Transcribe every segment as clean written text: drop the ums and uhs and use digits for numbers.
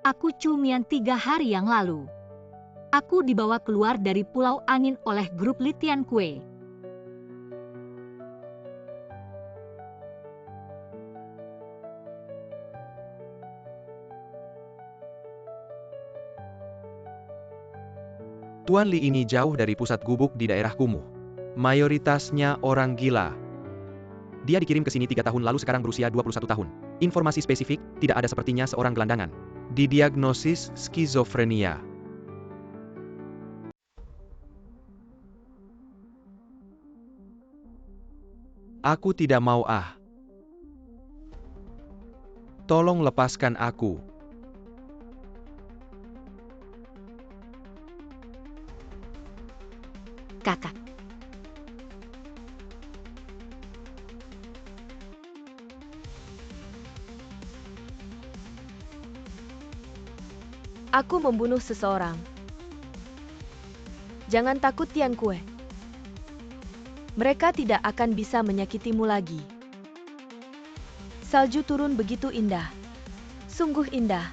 Aku cumian 3 hari yang lalu. Aku dibawa keluar dari Pulau Angin oleh grup Li Tianque. Tuan Li ini jauh dari pusat gubuk di daerah kumuh. Mayoritasnya orang gila. Dia dikirim ke sini 3 tahun lalu, sekarang berusia 21 tahun. Informasi spesifik, tidak ada sepertinya seorang gelandangan. Didiagnosis skizofrenia. Aku tidak mau Tolong lepaskan aku. Kakak. Aku membunuh seseorang. Jangan takut, Tianque. Mereka tidak akan bisa menyakitimu lagi. Salju turun begitu indah. Sungguh indah.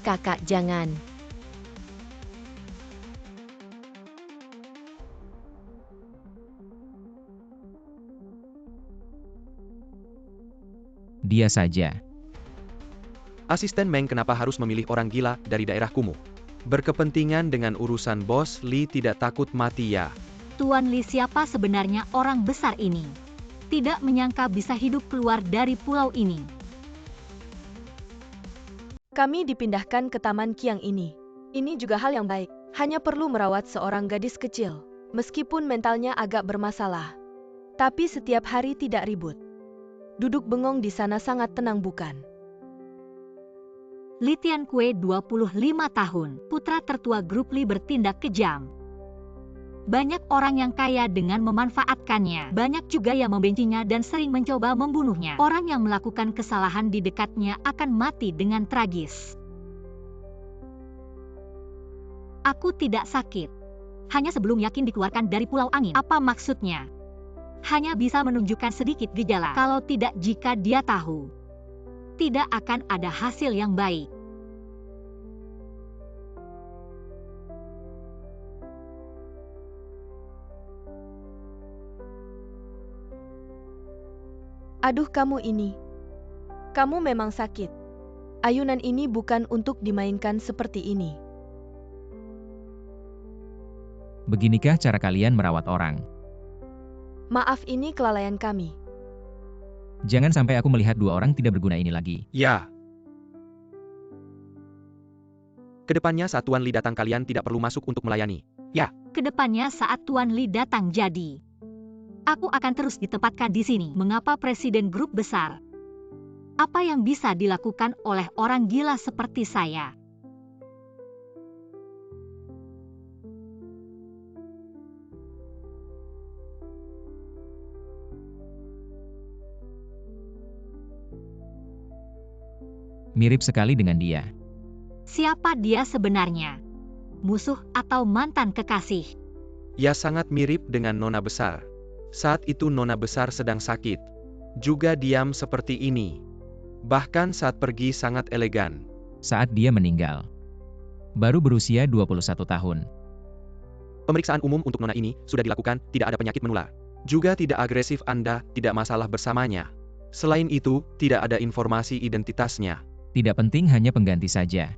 Kakak, jangan. Dia saja. Asisten Meng kenapa harus memilih orang gila dari daerah kumuh? Berkepentingan dengan urusan bos Li, tidak takut mati ya? Tuan Li, siapa sebenarnya orang besar ini? Tidak menyangka bisa hidup keluar dari pulau ini. Kami dipindahkan ke Taman Qiang ini. Ini juga hal yang baik. Hanya perlu merawat seorang gadis kecil. Meskipun mentalnya agak bermasalah. Tapi setiap hari tidak ribut. Duduk bengong di sana sangat tenang, bukan? Li Tianque 25 tahun, putra tertua grup Li, bertindak kejam. Banyak orang yang kaya dengan memanfaatkannya. Banyak juga yang membencinya dan sering mencoba membunuhnya. Orang yang melakukan kesalahan di dekatnya akan mati dengan tragis. Aku tidak sakit. Hanya sebelum yakin dikeluarkan dari Pulau Angin. Apa maksudnya? Hanya bisa menunjukkan sedikit gejala. Kalau tidak, jika dia tahu, tidak akan ada hasil yang baik. Aduh, kamu ini. Kamu memang sakit. Ayunan ini bukan untuk dimainkan seperti ini. Beginikah cara kalian merawat orang? Maaf, ini kelalaian kami. Jangan sampai aku melihat 2 orang tidak berguna ini lagi. Ya. Kedepannya saat Tuan Li datang, kalian tidak perlu masuk untuk melayani. Ya. Kedepannya saat Tuan Li datang, jadi aku akan terus ditempatkan di sini. Mengapa presiden grup besar? Apa yang bisa dilakukan oleh orang gila seperti saya? Mirip sekali dengan dia. Siapa dia sebenarnya? Musuh atau mantan kekasih? Ya, sangat mirip dengan Nona Besar. Saat itu Nona Besar sedang sakit. Juga diam seperti ini. Bahkan saat pergi sangat elegan. Saat dia meninggal, baru berusia 21 tahun. Pemeriksaan umum untuk Nona ini sudah dilakukan, tidak ada penyakit menular. Juga tidak agresif, Anda tidak masalah bersamanya. Selain itu, tidak ada informasi identitasnya. Tidak penting, hanya pengganti saja.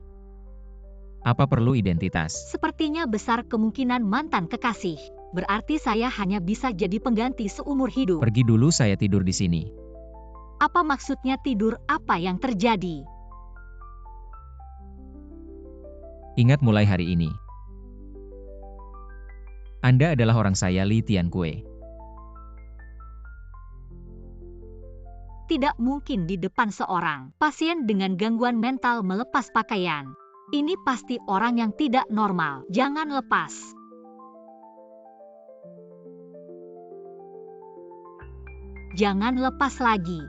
Apa perlu identitas? Sepertinya besar kemungkinan mantan kekasih. Berarti saya hanya bisa jadi pengganti seumur hidup. Pergi dulu, saya tidur di sini. Apa maksudnya tidur? Apa yang terjadi? Ingat, mulai hari ini, Anda adalah orang saya, Li Tianque. Tidak mungkin di depan seorang pasien dengan gangguan mental melepas pakaian. Ini pasti orang yang tidak normal. Jangan lepas. Jangan lepas lagi.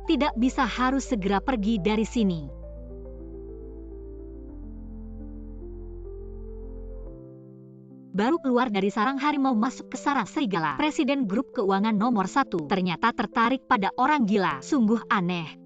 Tidak bisa, harus segera pergi dari sini. Baru keluar dari sarang harimau masuk ke sarang serigala. Presiden grup keuangan nomor 1 ternyata tertarik pada orang gila. Sungguh aneh.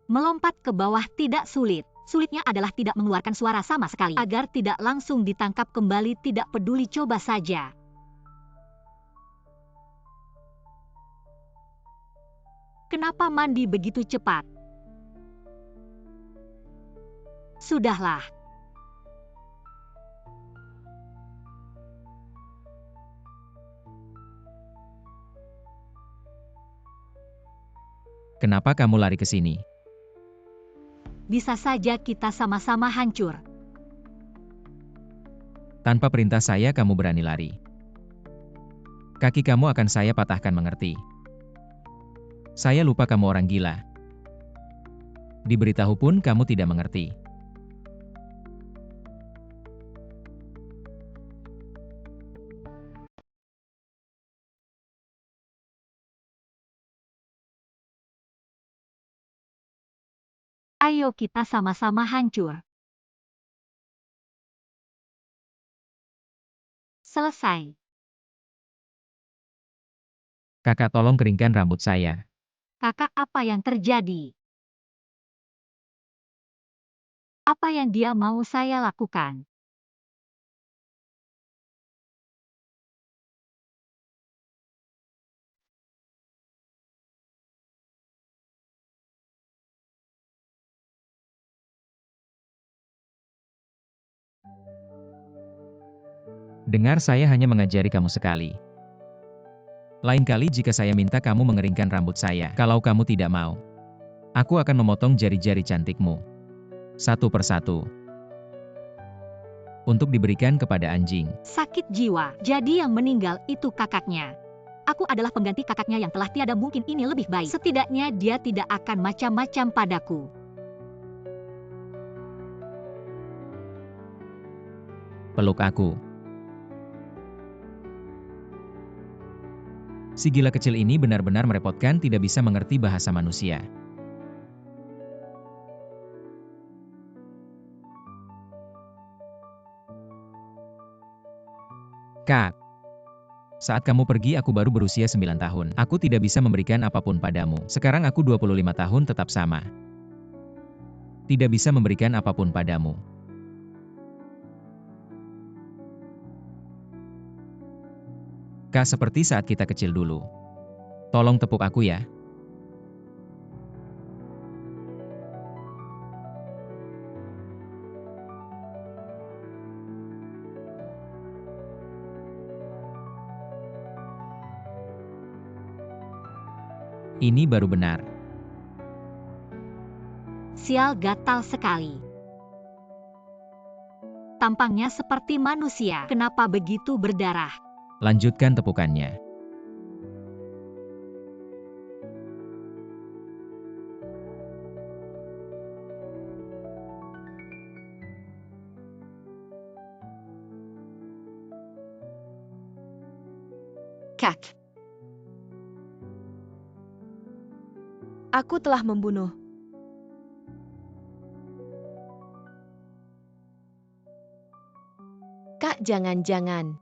Melompat ke bawah tidak sulit. Sulitnya adalah tidak mengeluarkan suara sama sekali. Agar tidak langsung ditangkap kembali, tidak peduli, coba saja. Kenapa mandi begitu cepat? Sudahlah. Kenapa kamu lari ke sini? Bisa saja kita sama-sama hancur. Tanpa perintah saya kamu berani lari. Kaki kamu akan saya patahkan, mengerti? Saya lupa kamu orang gila. Diberitahu pun kamu tidak mengerti. Ayo kita sama-sama hancur. Selesai. Kakak, tolong keringkan rambut saya. Kakak, apa yang terjadi? Apa yang dia mau saya lakukan? Dengar, saya hanya mengajari kamu sekali. Lain kali jika saya minta kamu mengeringkan rambut saya, kalau kamu tidak mau, aku akan memotong jari-jari cantikmu. Satu persatu. Untuk diberikan kepada anjing. Sakit jiwa. Jadi yang meninggal itu kakaknya. Aku adalah pengganti kakaknya yang telah tiada, mungkin ini lebih baik. Setidaknya dia tidak akan macam-macam padaku. Peluk aku. Si gila kecil ini benar-benar merepotkan, tidak bisa mengerti bahasa manusia. Kak, saat kamu pergi aku baru berusia 9 tahun. Aku tidak bisa memberikan apapun padamu. Sekarang aku 25 tahun, tetap sama. Tidak bisa memberikan apapun padamu. Kak, seperti saat kita kecil dulu. Tolong tepuk aku ya. Ini baru benar. Sial, gatal sekali. Tampangnya seperti manusia. Kenapa begitu berdarah? Lanjutkan tepukannya. Kak. Aku telah membunuh. Kak, jangan-jangan.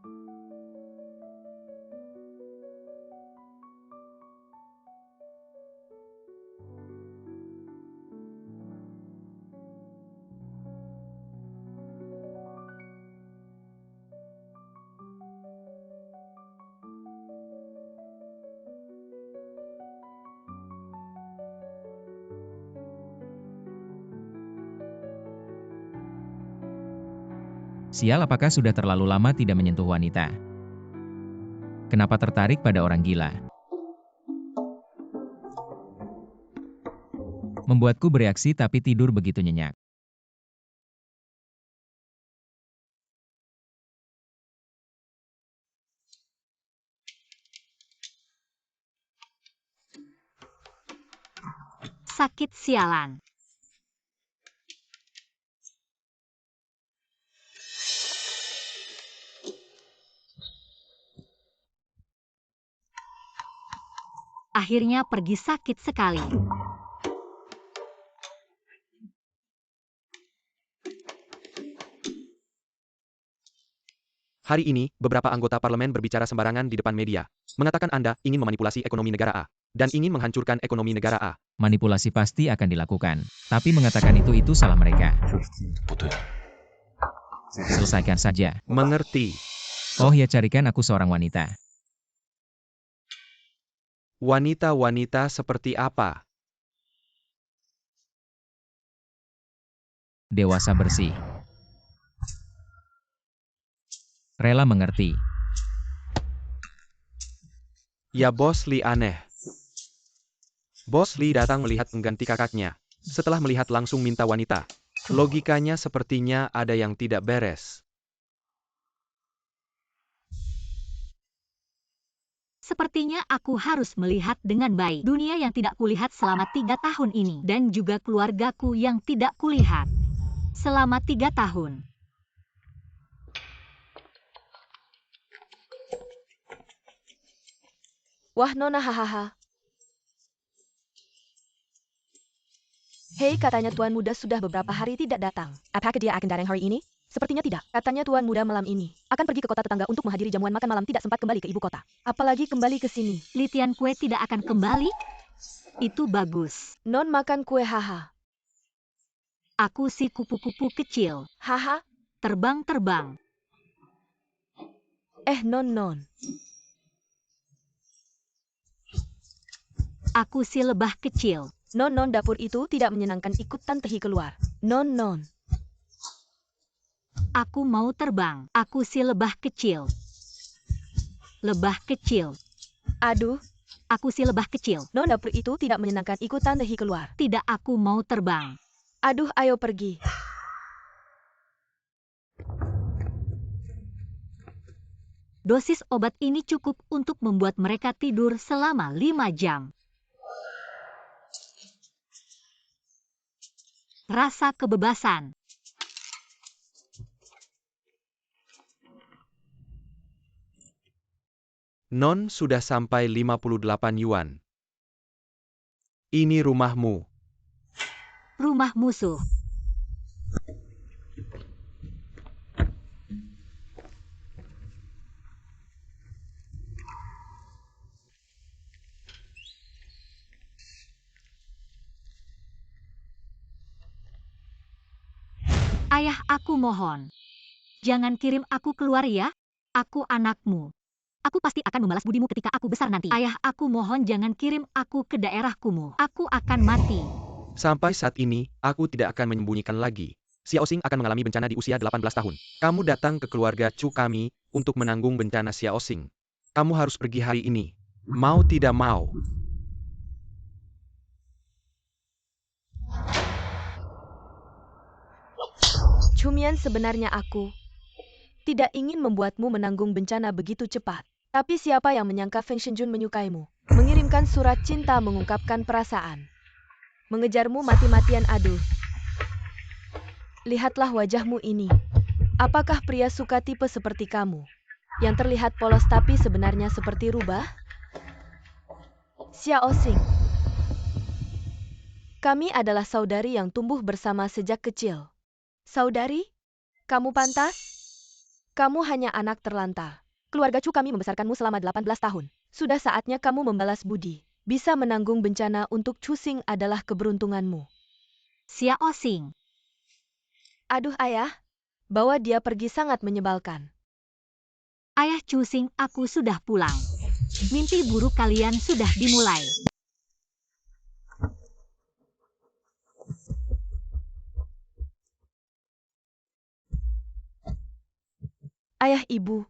Sial, apakah sudah terlalu lama tidak menyentuh wanita? Kenapa tertarik pada orang gila? Membuatku bereaksi tapi tidur begitu nyenyak. sakit sialan. Akhirnya pergi sakit sekali. Hari ini, beberapa anggota parlemen berbicara sembarangan di depan media, mengatakan Anda ingin memanipulasi ekonomi negara A, dan ingin menghancurkan ekonomi negara A. Manipulasi pasti akan dilakukan, tapi mengatakan itu salah mereka. Selesaikan saja. Mengerti. Oh ya, carikan aku seorang wanita. Wanita-wanita seperti apa? Dewasa bersih. Rela mengerti. Ya Bos Lee aneh. Bos Lee datang melihat pengganti kakaknya. Setelah melihat langsung minta wanita. Logikanya sepertinya ada yang tidak beres. Sepertinya aku harus melihat dengan baik dunia yang tidak kulihat selama 3 tahun ini. Dan juga keluargaku yang tidak kulihat selama 3 tahun. Wah Nona hahaha. Hei, katanya Tuan Muda sudah beberapa hari tidak datang. Apakah dia akan datang hari ini? Sepertinya tidak. Katanya Tuan Muda malam ini akan pergi ke kota tetangga untuk menghadiri jamuan makan malam, tidak sempat kembali ke ibu kota. Apalagi kembali ke sini. Li Tianque tidak akan kembali? Itu bagus. Non makan kue haha. Aku si kupu-kupu kecil. Haha. Terbang-terbang. Non. Aku si lebah kecil. Non, dapur itu tidak menyenangkan, ikut Tantehi keluar. Non. Aku mau terbang. Aku si lebah kecil. Lebah kecil. Aduh. Aku si lebah kecil. Non, dapur itu tidak menyenangkan, ikut Tantehi keluar. Tidak, aku mau terbang. Aduh, ayo pergi. Dosis obat ini cukup untuk membuat mereka tidur selama 5 jam. Rasa kebebasan. Non sudah sampai 58 yuan. Ini rumahmu. Rumah musuh. Ayah, aku mohon. Jangan kirim aku keluar ya. Aku anakmu. Aku pasti akan membalas budimu ketika aku besar nanti. Ayah, aku mohon jangan kirim aku ke daerah kumuh. Aku akan mati. Sampai saat ini, aku tidak akan menyembunyikan lagi. Xiaoxing akan mengalami bencana di usia 18 tahun. Kamu datang ke keluarga Chu kami untuk menanggung bencana Xiaoxing. Kamu harus pergi hari ini. Mau tidak mau. Cumian, sebenarnya aku tidak ingin membuatmu menanggung bencana begitu cepat. Tapi siapa yang menyangka Feng Shenjun menyukaimu? Mengirimkan surat cinta, mengungkapkan perasaan. Mengejarmu mati-matian, aduh. Lihatlah wajahmu ini. Apakah pria suka tipe seperti kamu? Yang terlihat polos tapi sebenarnya seperti rubah? Xiaoxing. Kami adalah saudari yang tumbuh bersama sejak kecil. Saudari? Kamu pantas? Kamu hanya anak terlantar. Keluarga Chu kami membesarkanmu selama 18 tahun. Sudah saatnya kamu membalas budi. Bisa menanggung bencana untuk Chu Xing adalah keberuntunganmu. Xiaoxing. Aduh ayah, bawa dia pergi, sangat menyebalkan. Ayah Chu Xing, aku sudah pulang. Mimpi buruk kalian sudah dimulai. Ayah, ibu.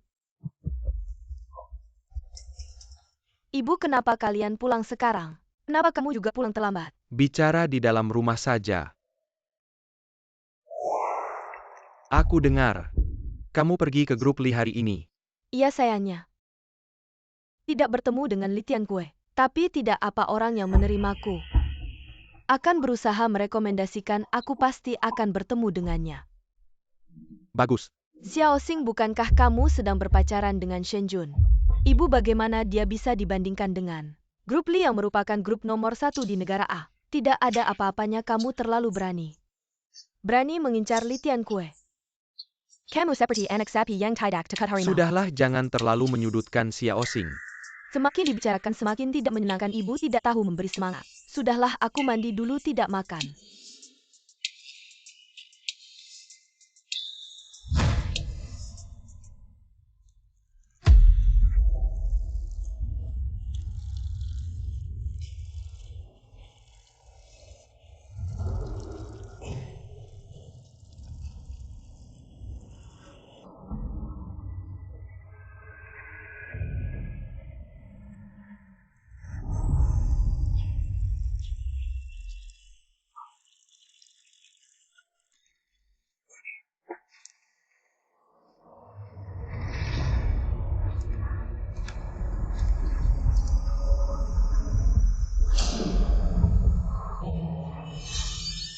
Ibu, kenapa kalian pulang sekarang? Kenapa kamu juga pulang terlambat? Bicara di dalam rumah saja. Aku dengar. Kamu pergi ke grup Li hari ini. Iya sayangnya. Tidak bertemu dengan Li Tianque. Tapi tidak apa orang yang menerimaku. Akan berusaha merekomendasikan aku pasti akan bertemu dengannya. Bagus. Xiao Xing, bukankah kamu sedang berpacaran dengan Shen Jun? Ibu, bagaimana dia bisa dibandingkan dengan Grup Li yang merupakan grup nomor 1 di negara A? Tidak ada apa-apanya, kamu terlalu berani. Berani mengincar Li Tiankue. Kamu seperti anak sapi yang tidak dekat harimau. Sudahlah, jangan terlalu menyudutkan Xiao Xing. Semakin dibicarakan semakin tidak menyenangkan. Ibu tidak tahu memberi semangat. Sudahlah, aku mandi dulu, tidak makan.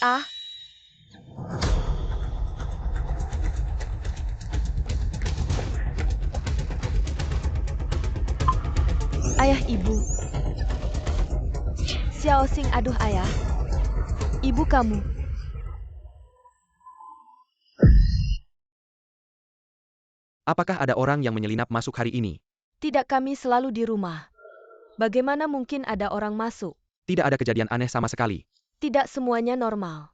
Ah, ayah, ibu. Xiao Xing, aduh ayah. Ibu kamu. Apakah ada orang yang menyelinap masuk hari ini? Tidak, kami selalu di rumah. Bagaimana mungkin ada orang masuk? Tidak ada kejadian aneh sama sekali. Tidak, semuanya normal.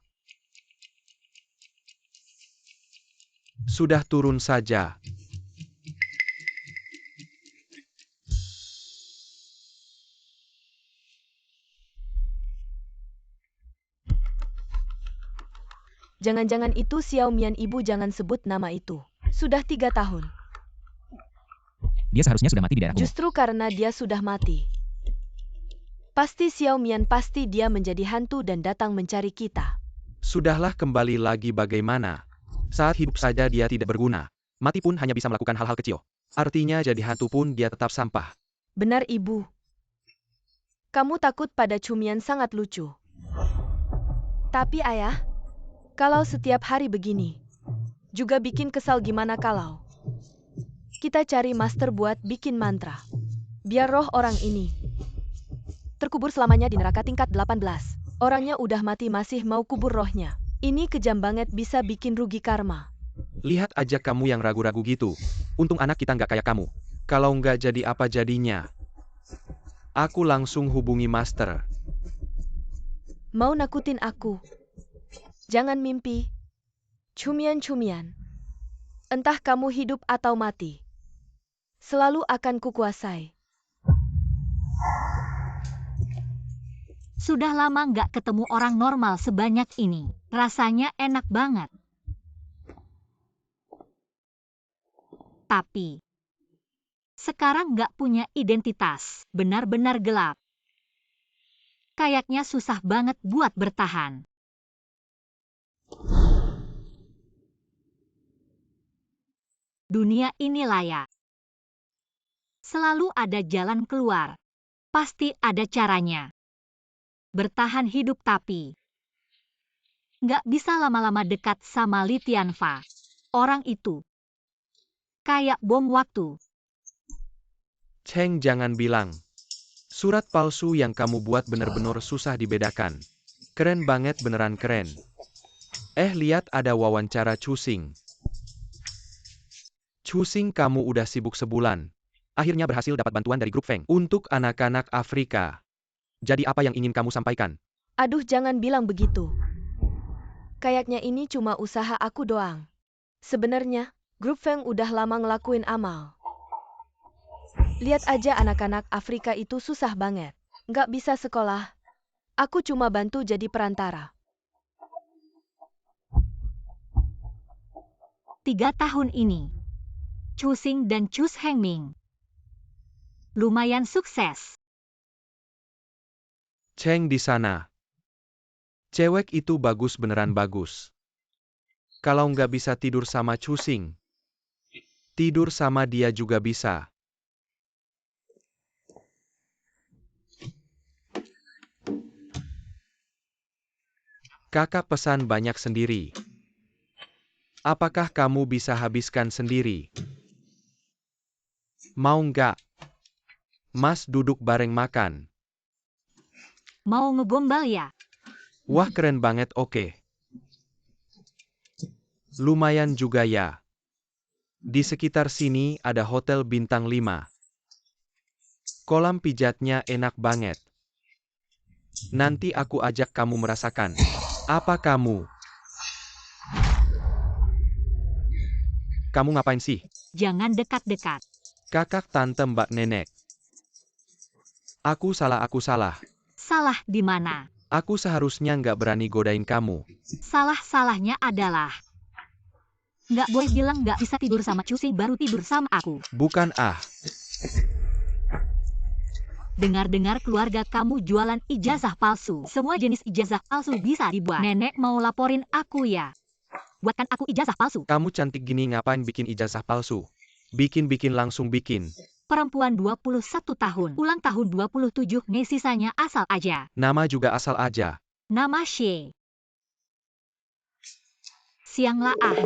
Sudah turun saja. Jangan-jangan itu Xiao Mian. Ibu, jangan sebut nama itu. Sudah 3 tahun. Dia seharusnya sudah mati di daerah kumuh. Justru karena dia sudah mati. Pasti Xiao Mian, pasti dia menjadi hantu dan datang mencari kita. Sudahlah, kembali lagi bagaimana? Saat hidup saja dia tidak berguna. Mati pun hanya bisa melakukan hal-hal kecil. Artinya jadi hantu pun dia tetap sampah. Benar, ibu. Kamu takut pada Cumian, sangat lucu. Tapi ayah, kalau setiap hari begini, juga bikin kesal. Gimana kalau kita cari master buat bikin mantra, biar roh orang ini terkubur selamanya di neraka tingkat 18. Orangnya udah mati masih mau kubur rohnya. Ini kejam banget, bisa bikin rugi karma. Lihat aja kamu yang ragu-ragu gitu. Untung anak kita nggak kayak kamu. Kalau nggak jadi apa jadinya? Aku langsung hubungi master. Mau nakutin aku? Jangan mimpi. Cumian. Entah kamu hidup atau mati, selalu akan kukuasai. Sudah lama nggak ketemu orang normal sebanyak ini. Rasanya enak banget. Tapi sekarang nggak punya identitas. Benar-benar gelap. Kayaknya susah banget buat bertahan. Dunia ini layak. Selalu ada jalan keluar. Pasti ada caranya. Bertahan hidup, tapi nggak bisa lama-lama dekat sama Li Tianfa. Orang itu kayak bom waktu. Cheng, jangan bilang. Surat palsu yang kamu buat bener-bener susah dibedakan. Keren banget, beneran keren. Lihat ada wawancara Cusing. Cusing, kamu udah sibuk sebulan. Akhirnya berhasil dapat bantuan dari grup Feng untuk anak-anak Afrika. Jadi apa yang ingin kamu sampaikan? Aduh, jangan bilang begitu. Kayaknya ini cuma usaha aku doang. Sebenarnya, grup Feng udah lama ngelakuin amal. Lihat aja anak-anak Afrika itu susah banget. Nggak bisa sekolah. Aku cuma bantu jadi perantara. 3 tahun ini, Cusing dan Cus Hengming lumayan sukses. Cheng di sana. Cewek itu bagus, beneran bagus. Kalau nggak bisa tidur sama Cusing, tidur sama dia juga bisa. Kakak pesan banyak sendiri. Apakah kamu bisa habiskan sendiri? Mau nggak? Mas duduk bareng makan. Mau ngegombal ya? Wah keren banget oke. Lumayan juga ya. Di sekitar sini ada hotel bintang 5. Kolam pijatnya enak banget. Nanti aku ajak kamu merasakan. Apa kamu? Kamu ngapain sih? Jangan dekat-dekat. Kakak tante mbak nenek. Aku salah. Salah di mana? Aku seharusnya nggak berani godain kamu. Salah-salahnya adalah nggak boleh bilang nggak bisa tidur sama Cusi baru tidur sama aku. Bukan ah. Dengar-dengar keluarga kamu jualan ijazah palsu. Semua jenis ijazah palsu bisa dibuat. Nenek mau laporin aku ya. Buatkan aku ijazah palsu. Kamu cantik gini ngapain bikin ijazah palsu? Bikin langsung bikin. Perempuan 21 tahun. Ulang tahun 27 Mei sisanya asal aja. Nama juga asal aja. Nama She. Sianglah ah.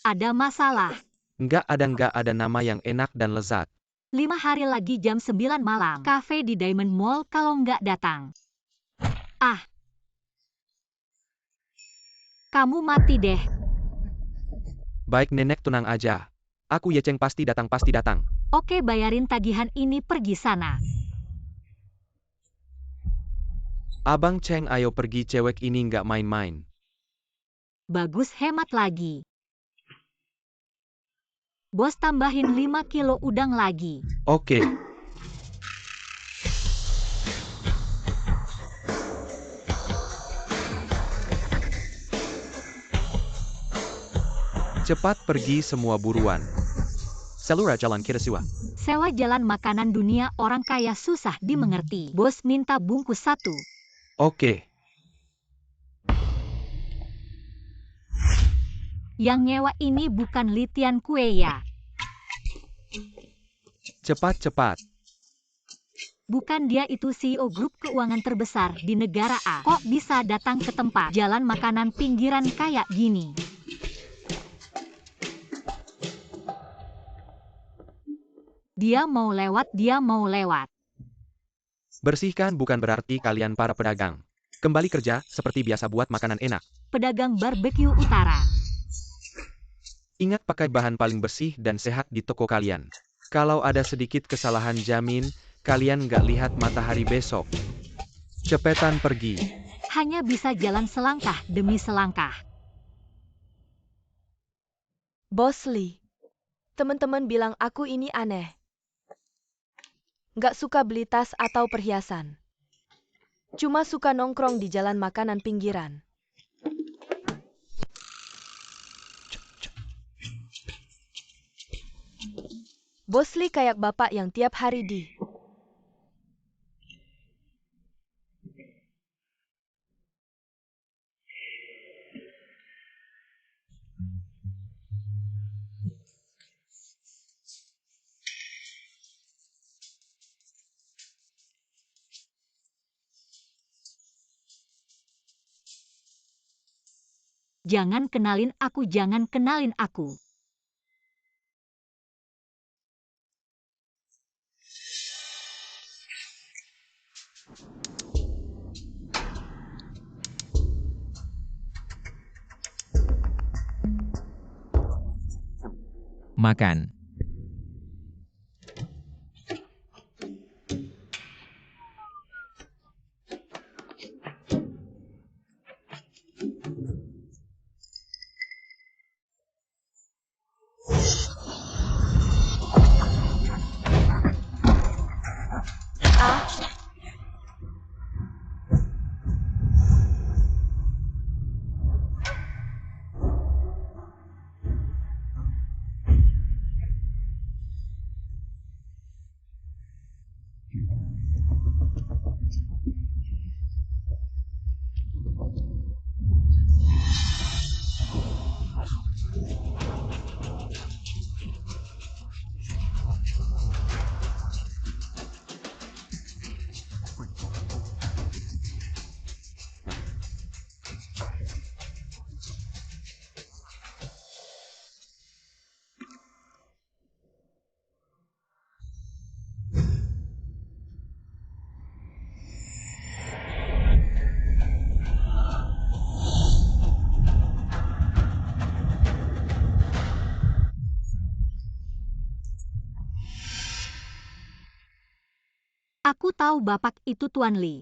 Ada masalah. Nggak ada nama yang enak dan lezat. 5 hari lagi jam 9 malam. Cafe di Diamond Mall kalau nggak datang. Ah. Kamu mati deh. Baik nenek tenang aja. Aku Yeceng pasti datang. Oke bayarin tagihan ini pergi sana. Abang Ceng ayo pergi cewek ini nggak main-main. Bagus hemat lagi. Bos tambahin 5 kilo udang lagi. Oke. Cepat pergi semua buruan. Selura jalan Kirasiwa. Sewa jalan makanan dunia orang kaya susah dimengerti. Bos minta bungkus 1. Oke. Yang nyewa ini bukan Litian kue ya. Cepat. Bukan dia itu CEO grup keuangan terbesar di negara A. Kok bisa datang ke tempat jalan makanan pinggiran kayak gini? Dia mau lewat. Bersihkan bukan berarti kalian para pedagang. Kembali kerja seperti biasa buat makanan enak. Pedagang barbeque utara. Ingat pakai bahan paling bersih dan sehat di toko kalian. Kalau ada sedikit kesalahan jamin, kalian nggak lihat matahari besok. Cepetan pergi. Hanya bisa jalan selangkah demi selangkah. Bos Lee. Teman-teman bilang aku ini aneh. Nggak suka beli tas atau perhiasan. Cuma suka nongkrong di jalan makanan pinggiran. Bos Lee kayak bapak yang tiap hari di... Jangan kenalin aku. Makan. Aku tahu Bapak itu Tuan Li.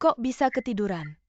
Kok bisa ketiduran?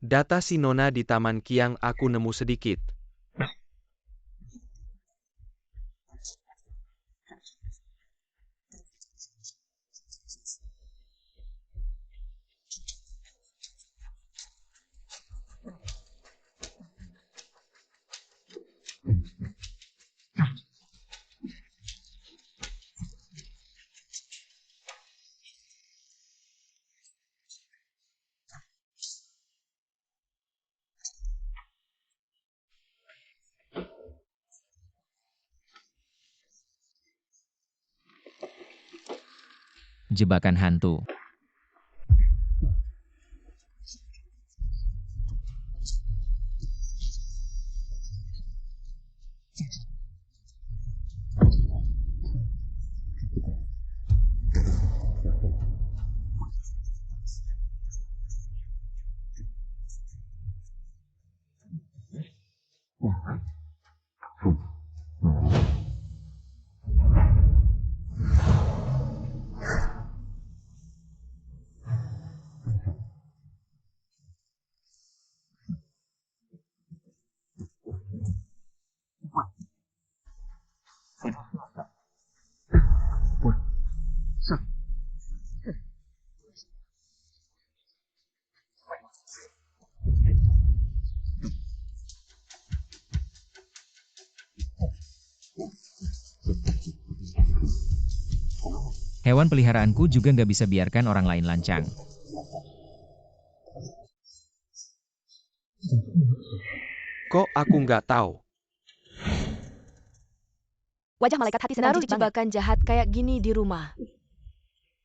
Data si Nona di Taman Kiang aku nemu sedikit. Jebakan hantu. Hewan peliharaanku juga nggak bisa biarkan orang lain lancang. Kok aku nggak tahu? Wajah malaikat hati sedang Naruh jijik banget. jebakan jahat kayak gini di rumah.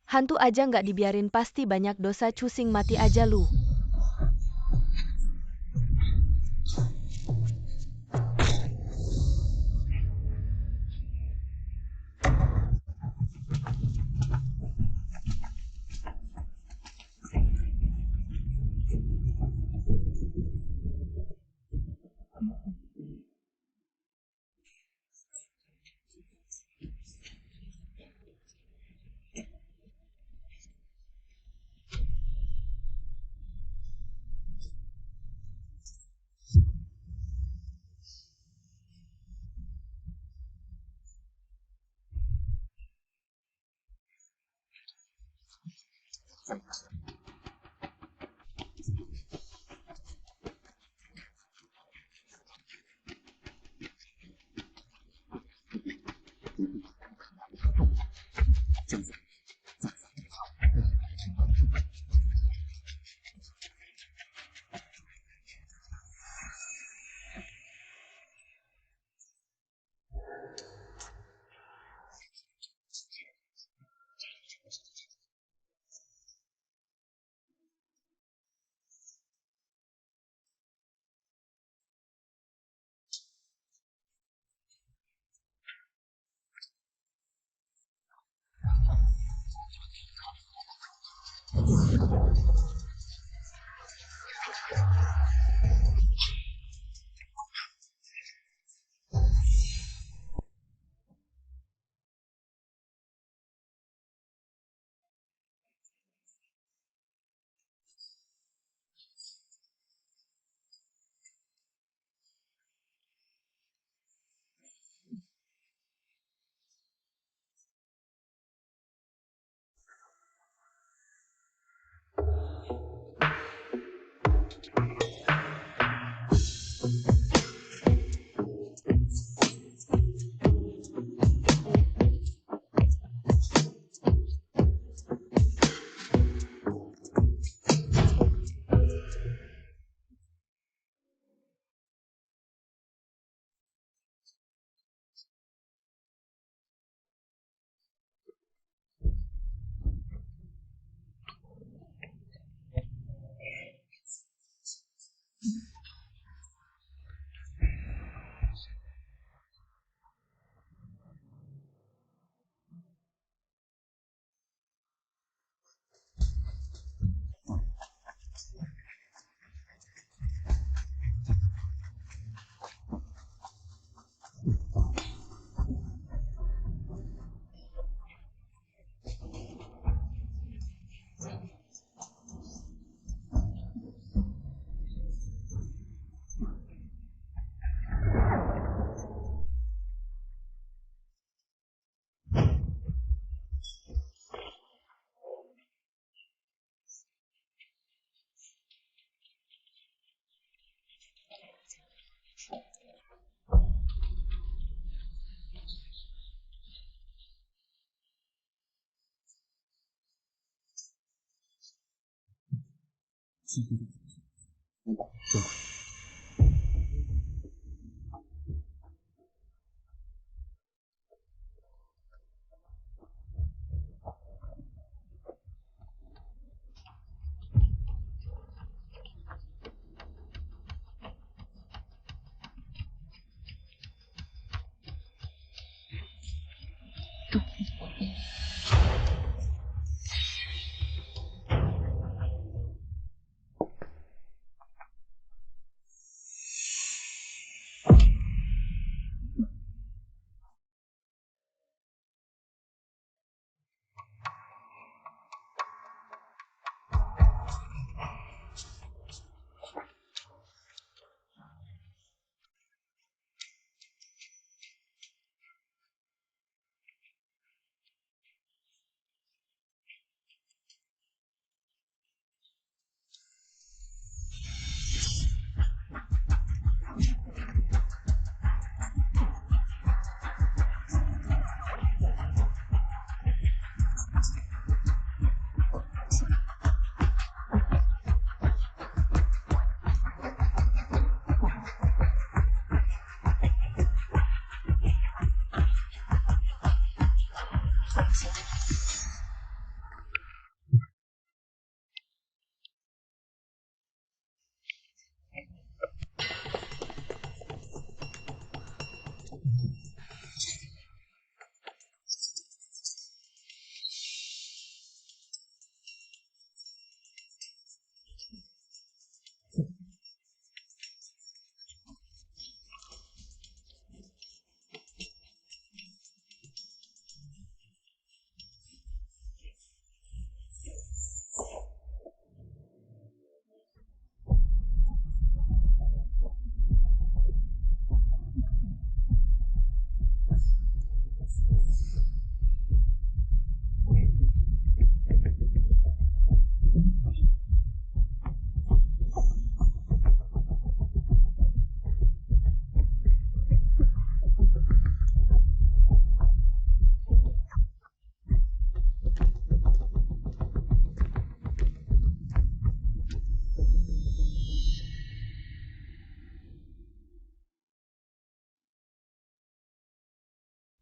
Hantu aja nggak dibiarin, pasti banyak dosa. Cusing mati aja lu.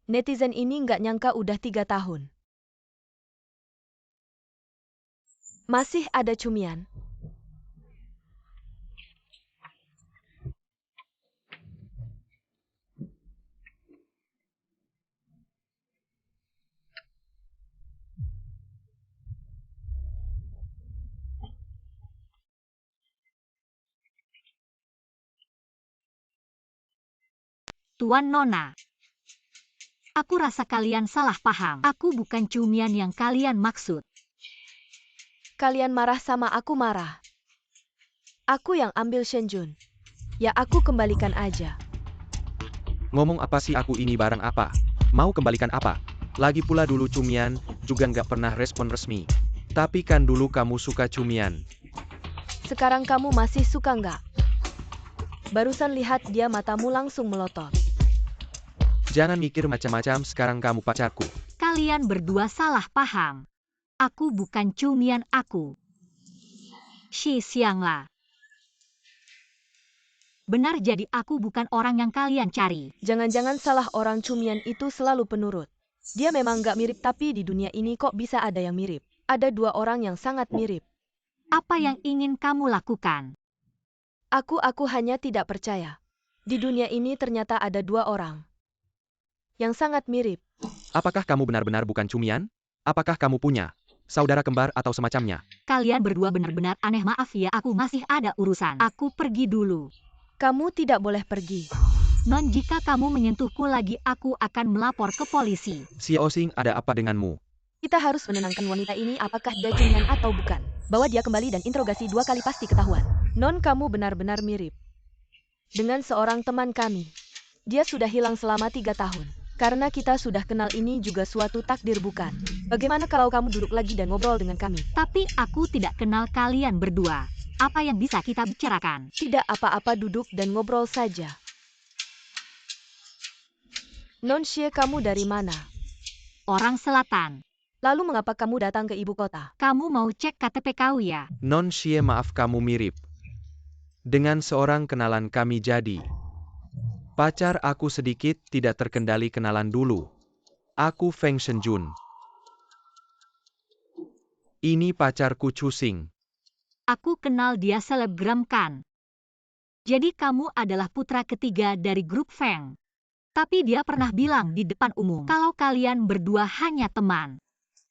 Netizen ini nggak nyangka udah 3 tahun. Masih ada cumian. Tuan Nona. Aku rasa kalian salah paham. Aku bukan cumian yang kalian maksud. Kalian marah sama aku marah. Aku yang ambil Shenjun. Ya aku kembalikan aja. Ngomong apa sih aku ini barang apa? Mau kembalikan apa? Lagi pula dulu cumian, juga nggak pernah respon resmi. Tapi kan dulu kamu suka cumian. Sekarang kamu masih suka nggak? Barusan lihat dia matamu langsung melotot. Jangan mikir macam-macam, sekarang kamu pacarku. Kalian berdua salah paham. Aku bukan cumian aku. Shi Xiangla. Benar, jadi aku bukan orang yang kalian cari. Jangan-jangan salah orang cumian itu selalu penurut. Dia memang nggak mirip, tapi di dunia ini kok bisa ada yang mirip. Ada 2 orang yang sangat mirip. Apa yang ingin kamu lakukan? Aku hanya tidak percaya. Di dunia ini ternyata ada 2 orang yang sangat mirip. Apakah kamu benar-benar bukan cumian? Apakah kamu punya saudara kembar atau semacamnya? Kalian berdua benar-benar aneh. Maaf ya, aku masih ada urusan. Aku pergi dulu. Kamu tidak boleh pergi. Non, jika kamu menyentuhku lagi, aku akan melapor ke polisi. Xiao Xing, ada apa denganmu? Kita harus menenangkan wanita ini, apakah dia cumian atau bukan. Bawa dia kembali dan interogasi 2 kali, pasti ketahuan. Non, kamu benar-benar mirip dengan seorang teman kami. Dia sudah hilang selama 3 tahun. Karena kita sudah kenal, ini juga suatu takdir bukan? Bagaimana kalau kamu duduk lagi dan ngobrol dengan kami? Tapi aku tidak kenal kalian berdua. Apa yang bisa kita bicarakan? Tidak apa-apa, duduk dan ngobrol saja. Non Xie, kamu dari mana? Orang selatan. Lalu mengapa kamu datang ke ibu kota? Kamu mau cek KTP kau ya? Non Xie, maaf, kamu mirip dengan seorang kenalan kami jadi. Pacar aku sedikit tidak terkendali, kenalan dulu. Aku Feng Shenjun. Ini pacarku Chu Xing. Aku kenal dia, selebgram kan? Jadi kamu adalah putra ketiga dari grup Feng. Tapi dia pernah bilang di depan umum kalau kalian berdua hanya teman.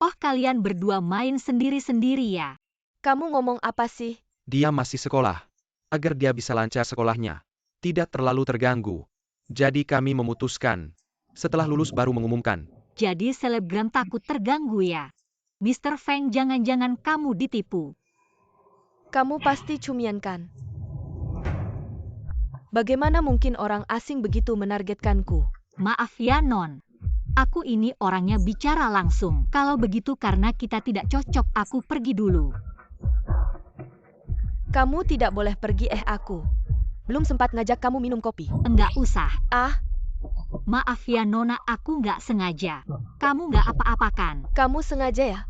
Oh, kalian berdua main sendiri-sendiri ya? Kamu ngomong apa sih? Dia masih sekolah. Agar dia bisa lancar sekolahnya, tidak terlalu terganggu. Jadi kami memutuskan. Setelah lulus baru mengumumkan. Jadi selebgram takut terganggu ya? Mr. Feng, jangan-jangan kamu ditipu. Kamu pasti cumian kan? Bagaimana mungkin orang asing begitu menargetkanku? Maaf ya Non. Aku ini orangnya bicara langsung. Kalau begitu karena kita tidak cocok, aku pergi dulu. Kamu tidak boleh pergi, aku. Belum sempat ngajak kamu minum kopi. Enggak usah. Ah, Maaf ya Nona, aku nggak sengaja. Kamu nggak apa-apakan. kamu sengaja ya?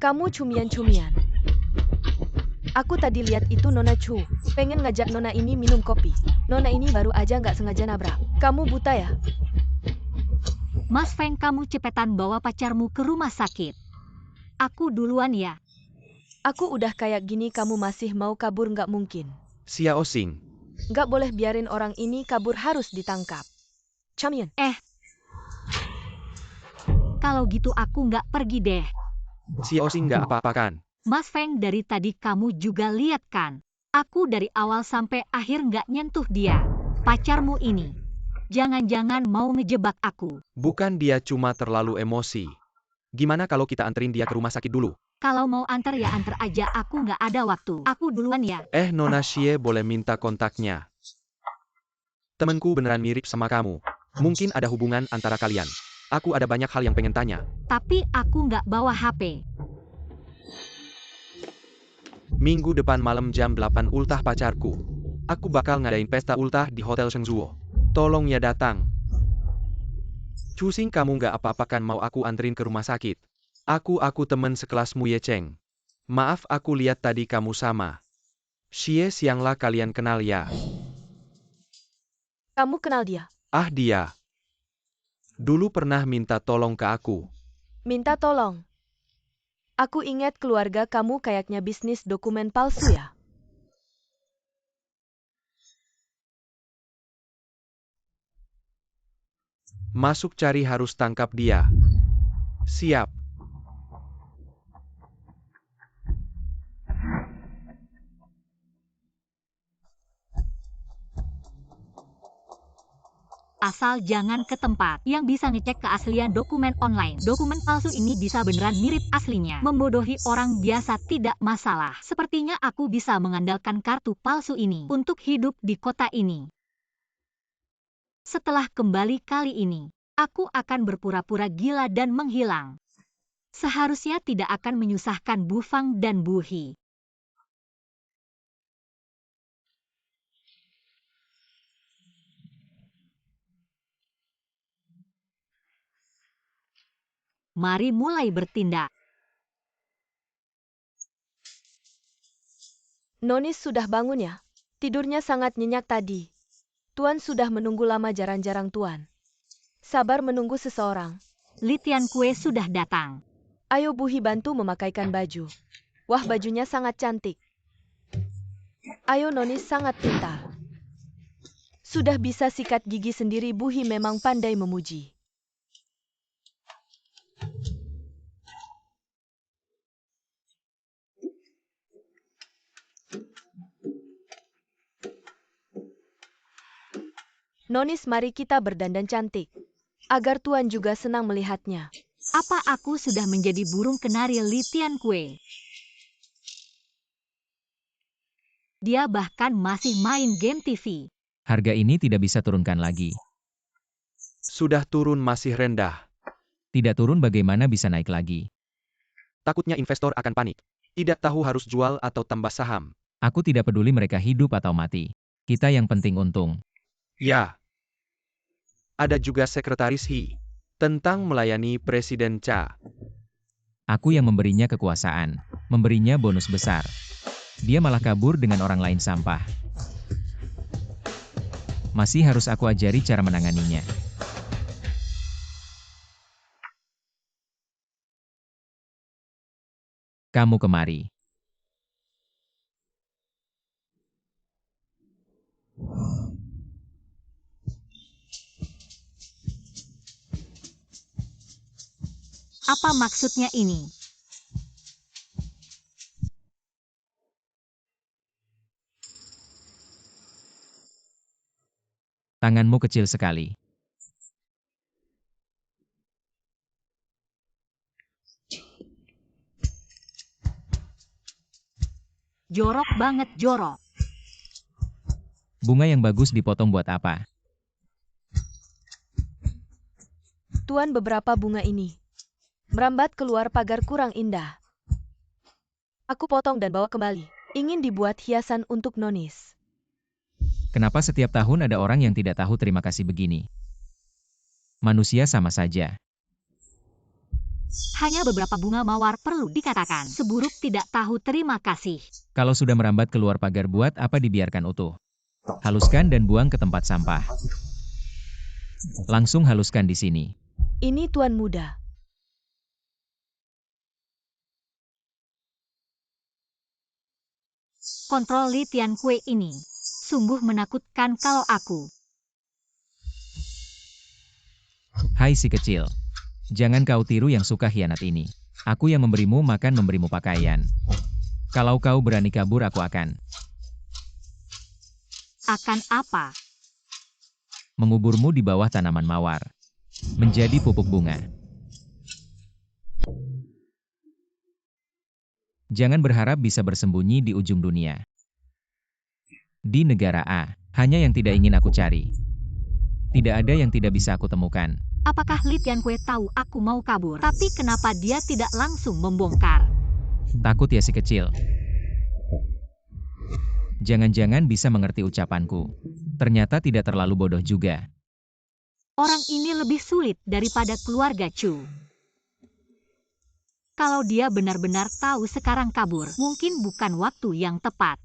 Kamu cumian-cumian. Aku tadi lihat itu Nona Chu. Pengen ngajak Nona ini minum kopi. Nona ini baru aja nggak sengaja nabrak. Kamu buta ya? Mas Feng, kamu cepetan bawa pacarmu ke rumah sakit. Aku duluan ya. Aku udah kayak gini kamu masih mau kabur, nggak mungkin. Xiao Xing. Nggak boleh biarin orang ini kabur, harus ditangkap. Cumian. Kalau gitu aku nggak pergi deh. Xiao Xing nggak apa-apakan. Mas Feng, dari tadi kamu juga lihat kan? Aku dari awal sampai akhir nggak nyentuh dia. Pacarmu ini. Jangan-jangan mau ngejebak aku. Bukan, dia cuma terlalu emosi. Gimana kalau kita anterin dia ke rumah sakit dulu? Kalau mau antar ya antar aja, aku nggak ada waktu. Aku duluan ya. Nona Xie, boleh minta kontaknya? Temenku beneran mirip sama kamu. Mungkin ada hubungan antara kalian. Aku ada banyak hal yang pengen tanya. Tapi aku nggak bawa HP. Minggu depan malam jam 8 ultah pacarku. Aku bakal ngadain pesta ultah di Hotel Shengzuo. Tolong ya datang. Chu Xing, kamu nggak apa-apakan mau aku anterin ke rumah sakit? Aku temen sekelasmu Ye Cheng. Maaf, aku lihat tadi kamu sama Xie Xiangla, kalian kenal ya? Kamu kenal dia? Ah, dia. Dulu pernah minta tolong ke aku. Minta tolong. Aku ingat keluarga kamu kayaknya bisnis dokumen palsu ya? Masuk cari, harus tangkap dia. Siap. Asal jangan ke tempat yang bisa ngecek keaslian dokumen online. Dokumen palsu ini bisa beneran mirip aslinya. Membodohi orang biasa tidak masalah. Sepertinya aku bisa mengandalkan kartu palsu ini untuk hidup di kota ini. Setelah kembali kali ini, aku akan berpura-pura gila dan menghilang. Seharusnya tidak akan menyusahkan Bu Fang dan Bu He. Mari mulai bertindak. Nonis sudah bangun ya? Tidurnya sangat nyenyak tadi. Tuan sudah menunggu lama, jarang-jarang Tuan. Sabar menunggu seseorang. Li Tiankue sudah datang. Ayo Bu He bantu memakaikan baju. Wah, bajunya sangat cantik. Ayo, Nonis sangat pintar. Sudah bisa sikat gigi sendiri, Bu He memang pandai memuji. Nonis, mari kita berdandan cantik. Agar Tuan juga senang melihatnya. Apa aku sudah menjadi burung kenari Li Tiankue? Dia bahkan masih main game TV. Harga ini tidak bisa turunkan lagi. Sudah turun, masih rendah. Tidak turun bagaimana bisa naik lagi? Takutnya investor akan panik. Tidak tahu harus jual atau tambah saham. Aku tidak peduli mereka hidup atau mati. Kita yang penting untung. Ya. Ada juga sekretaris He. Tentang melayani Presiden Cha. Aku yang memberinya kekuasaan, memberinya bonus besar. Dia malah kabur dengan orang lain sampah. Masih harus aku ajari cara menanganinya. Kamu kemari. Apa maksudnya ini? Tanganmu kecil sekali. Jorok banget, jorok. Bunga yang bagus dipotong buat apa? Tuan, beberapa bunga ini merambat keluar pagar kurang indah. Aku potong dan bawa kembali. Ingin dibuat hiasan untuk Nonis. Kenapa setiap tahun ada orang yang tidak tahu terima kasih begini? Manusia sama saja. Hanya beberapa bunga mawar perlu dikatakan. Seburuk tidak tahu terima kasih. Kalau sudah merambat keluar pagar, buat apa dibiarkan utuh? Haluskan dan buang ke tempat sampah. Langsung haluskan di sini. Ini Tuan Muda. Kontrol Li Tianqui ini sungguh menakutkan kalau aku. Hai si kecil. Jangan kau tiru yang suka hianat ini. Aku yang memberimu makan, memberimu pakaian. Kalau kau berani kabur, aku akan Apa? menguburmu di bawah tanaman mawar. Menjadi pupuk bunga. Jangan berharap bisa bersembunyi di ujung dunia. Di negara A, hanya yang tidak ingin aku cari. Tidak ada yang tidak bisa aku temukan. Apakah Li Tianqui tahu aku mau kabur? Tapi kenapa dia tidak langsung membongkar? Takut ya si kecil? Jangan-jangan bisa mengerti ucapanku. Ternyata tidak terlalu bodoh juga. Orang ini lebih sulit daripada keluarga Chu. Kalau dia benar-benar tahu sekarang kabur, mungkin bukan waktu yang tepat.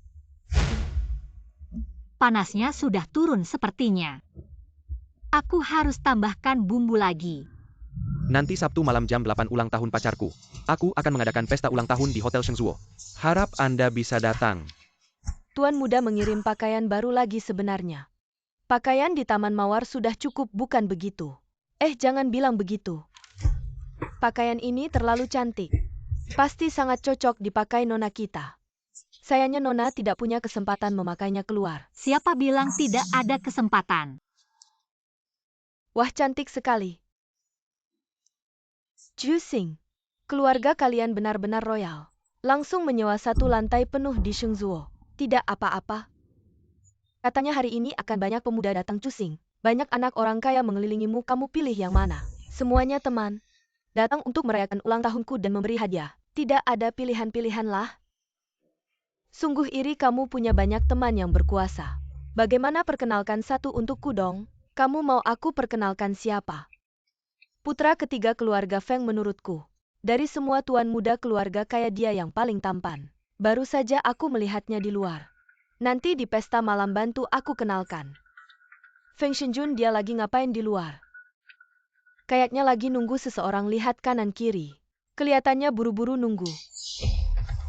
Panasnya sudah turun sepertinya. Aku harus tambahkan bumbu lagi. Nanti Sabtu malam jam 8 ulang tahun pacarku. Aku akan mengadakan pesta ulang tahun di Hotel Shengzuo. Harap Anda bisa datang. Tuan Muda mengirim pakaian baru lagi sebenarnya. Pakaian di Taman Mawar sudah cukup, bukan begitu? Jangan bilang begitu. Pakaian ini terlalu cantik. Pasti sangat cocok dipakai nona kita. Sayangnya nona tidak punya kesempatan memakainya keluar. Siapa bilang tidak ada kesempatan? Wah, cantik sekali. Jusing, keluarga kalian benar-benar royal. Langsung menyewa satu lantai penuh di Shengzuo. Tidak apa-apa. Katanya hari ini akan banyak pemuda datang Jusing. Banyak anak orang kaya mengelilingimu, kamu pilih yang mana? Semuanya teman. Datang untuk merayakan ulang tahunku dan memberi hadiah. Tidak ada pilihan-pilihan lah. Sungguh iri kamu punya banyak teman yang berkuasa. Bagaimana perkenalkan satu untukku dong? Kamu mau aku perkenalkan siapa? Putra ketiga keluarga Feng menurutku. Dari semua tuan muda keluarga kaya dia yang paling tampan. Baru saja aku melihatnya di luar. Nanti di pesta malam bantu aku kenalkan. Feng Shenjun, dia lagi ngapain di luar? Kayaknya lagi nunggu seseorang, lihat kanan kiri. Kelihatannya buru-buru nunggu.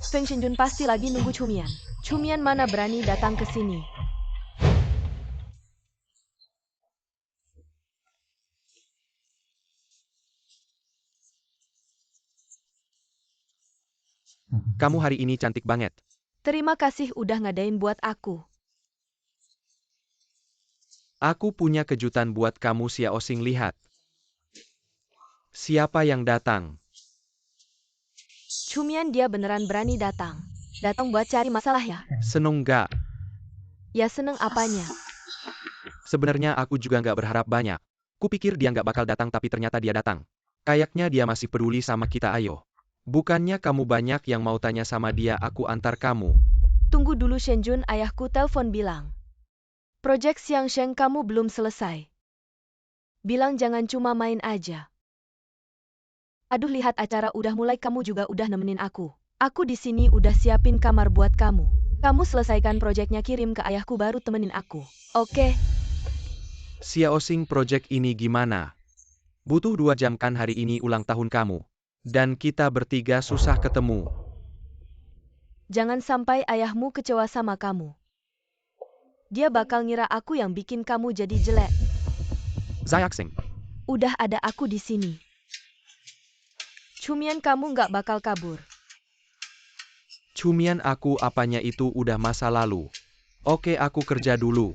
Feng Shenjun pasti lagi nunggu Chumian. Chumian mana berani datang ke sini? Kamu hari ini cantik banget. Terima kasih udah ngadain buat aku. Aku punya kejutan buat kamu, Xiao Xing, lihat. Siapa yang datang? Chumian, dia beneran berani datang. Datang buat cari masalah ya? Seneng gak? Ya seneng apanya? Sebenarnya aku juga nggak berharap banyak. Kupikir dia nggak bakal datang, tapi ternyata dia datang. Kayaknya dia masih peduli sama kita. Ayo. Bukannya kamu banyak yang mau tanya sama dia, aku antar kamu. Tunggu dulu Shenjun, ayahku telepon bilang. Project Xiangsheng kamu belum selesai. Bilang jangan cuma main aja. Aduh, lihat acara udah mulai, kamu juga udah nemenin aku. Aku di sini udah siapin kamar buat kamu. Kamu selesaikan proyeknya, kirim ke ayahku, baru temenin aku. Oke? Xiaoxing, project ini gimana? Butuh 2 jam kan, hari ini ulang tahun kamu. Dan kita bertiga susah ketemu. Jangan sampai ayahmu kecewa sama kamu. Dia bakal ngira aku yang bikin kamu jadi jelek. Xiaoxing. Udah ada aku di sini. Cumian, kamu nggak bakal kabur. Cumian aku apanya, itu udah masa lalu. Oke, aku kerja dulu.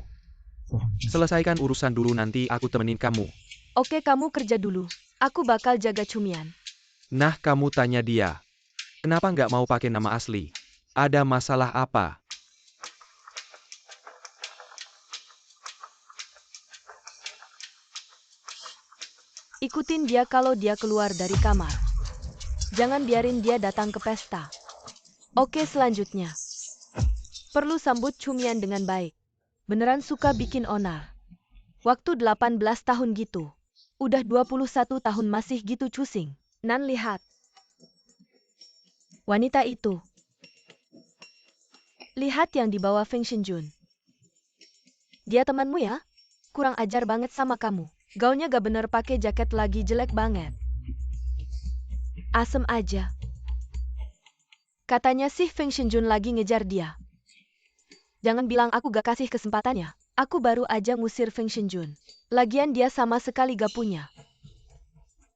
Selesaikan urusan dulu, nanti aku temenin kamu. Oke, kamu kerja dulu. Aku bakal jaga Cumian. Nah, kamu tanya dia. Kenapa nggak mau pakai nama asli? Ada masalah apa? Ikutin dia kalau dia keluar dari kamar. Jangan biarin dia datang ke pesta. Oke, selanjutnya. Perlu sambut Cumian dengan baik. Beneran suka bikin onar. Waktu 18 tahun gitu. Udah 21 tahun masih gitu cusing. Nan, lihat. Wanita itu. Lihat yang dibawa Feng Shenjun. Dia temanmu ya? Kurang ajar banget sama kamu. Gaunnya gak bener, pakai jaket lagi, jelek banget. Asem aja. Katanya sih Feng Shenjun lagi ngejar dia. Jangan bilang aku gak kasih kesempatannya. Aku baru aja ngusir Feng Shenjun. Lagian dia sama sekali gak punya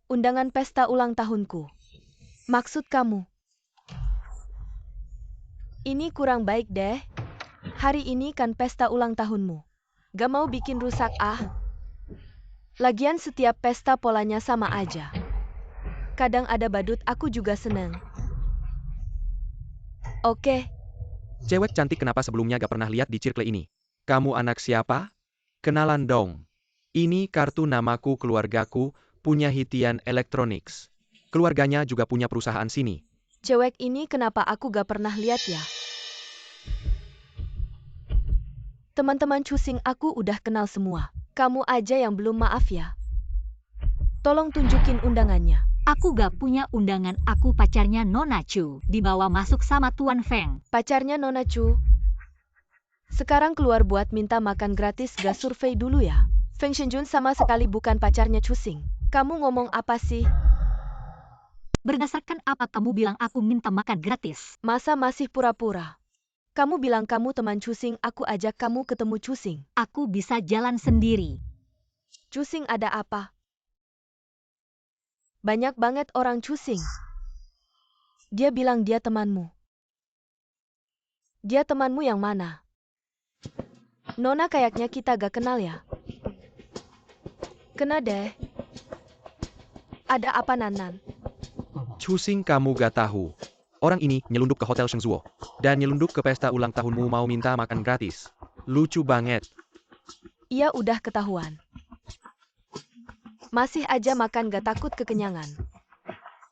undangan pesta ulang tahunku. Maksud kamu? Ini kurang baik deh. Hari ini kan pesta ulang tahunmu. Gak mau bikin rusak ah. Lagian setiap pesta polanya sama aja. Kadang ada badut, aku juga seneng. Oke. Cewek cantik, kenapa sebelumnya gak pernah lihat di circle ini? Kamu anak siapa? Kenalan dong. Ini kartu namaku, keluargaku, punya Hitian Electronics. Keluarganya juga punya perusahaan sini. Cewek ini kenapa aku gak pernah lihat ya? Teman-teman cusing aku udah kenal semua. Kamu aja yang belum, maaf ya. Tolong tunjukin undangannya. Aku gak punya undangan, aku pacarnya Nona Chu. Dibawa masuk sama Tuan Feng. Pacarnya Nona Chu. Sekarang keluar buat minta makan gratis, gak survei dulu ya? Feng Shenjun sama sekali bukan pacarnya cusing. Kamu ngomong apa sih? Berdasarkan apa kamu bilang aku minta makan gratis? Masa masih pura-pura? Kamu bilang kamu teman cusing, aku ajak kamu ketemu cusing. Aku bisa jalan sendiri. Cusing ada apa? Banyak banget orang cusing. Dia bilang dia temanmu. Dia temanmu yang mana? Nona, kayaknya kita gak kenal ya? Kena deh. Ada apa, Nanan? Cusing, kamu gak tahu. Orang ini nyelundup ke Hotel Shengzuo. Dan nyelundup ke pesta ulang tahunmu, mau minta makan gratis. Lucu banget. Iya, udah ketahuan. Masih aja makan, gak takut kekenyangan.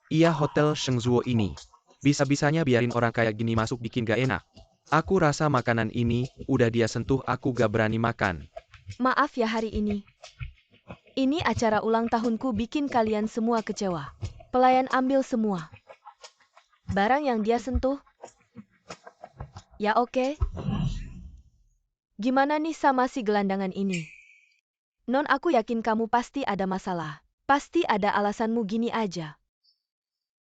Iya, Hotel Shengzuo ini. Bisa-bisanya biarin orang kayak gini masuk, bikin gak enak. Aku rasa makanan ini, udah dia sentuh aku gak berani makan. Maaf ya hari ini. Ini acara ulang tahunku, bikin kalian semua kecewa. Pelayan ambil semua barang yang dia sentuh. Ya oke. Gimana nih sama si gelandangan ini? Non, aku yakin kamu pasti ada masalah. Pasti ada alasanmu gini aja.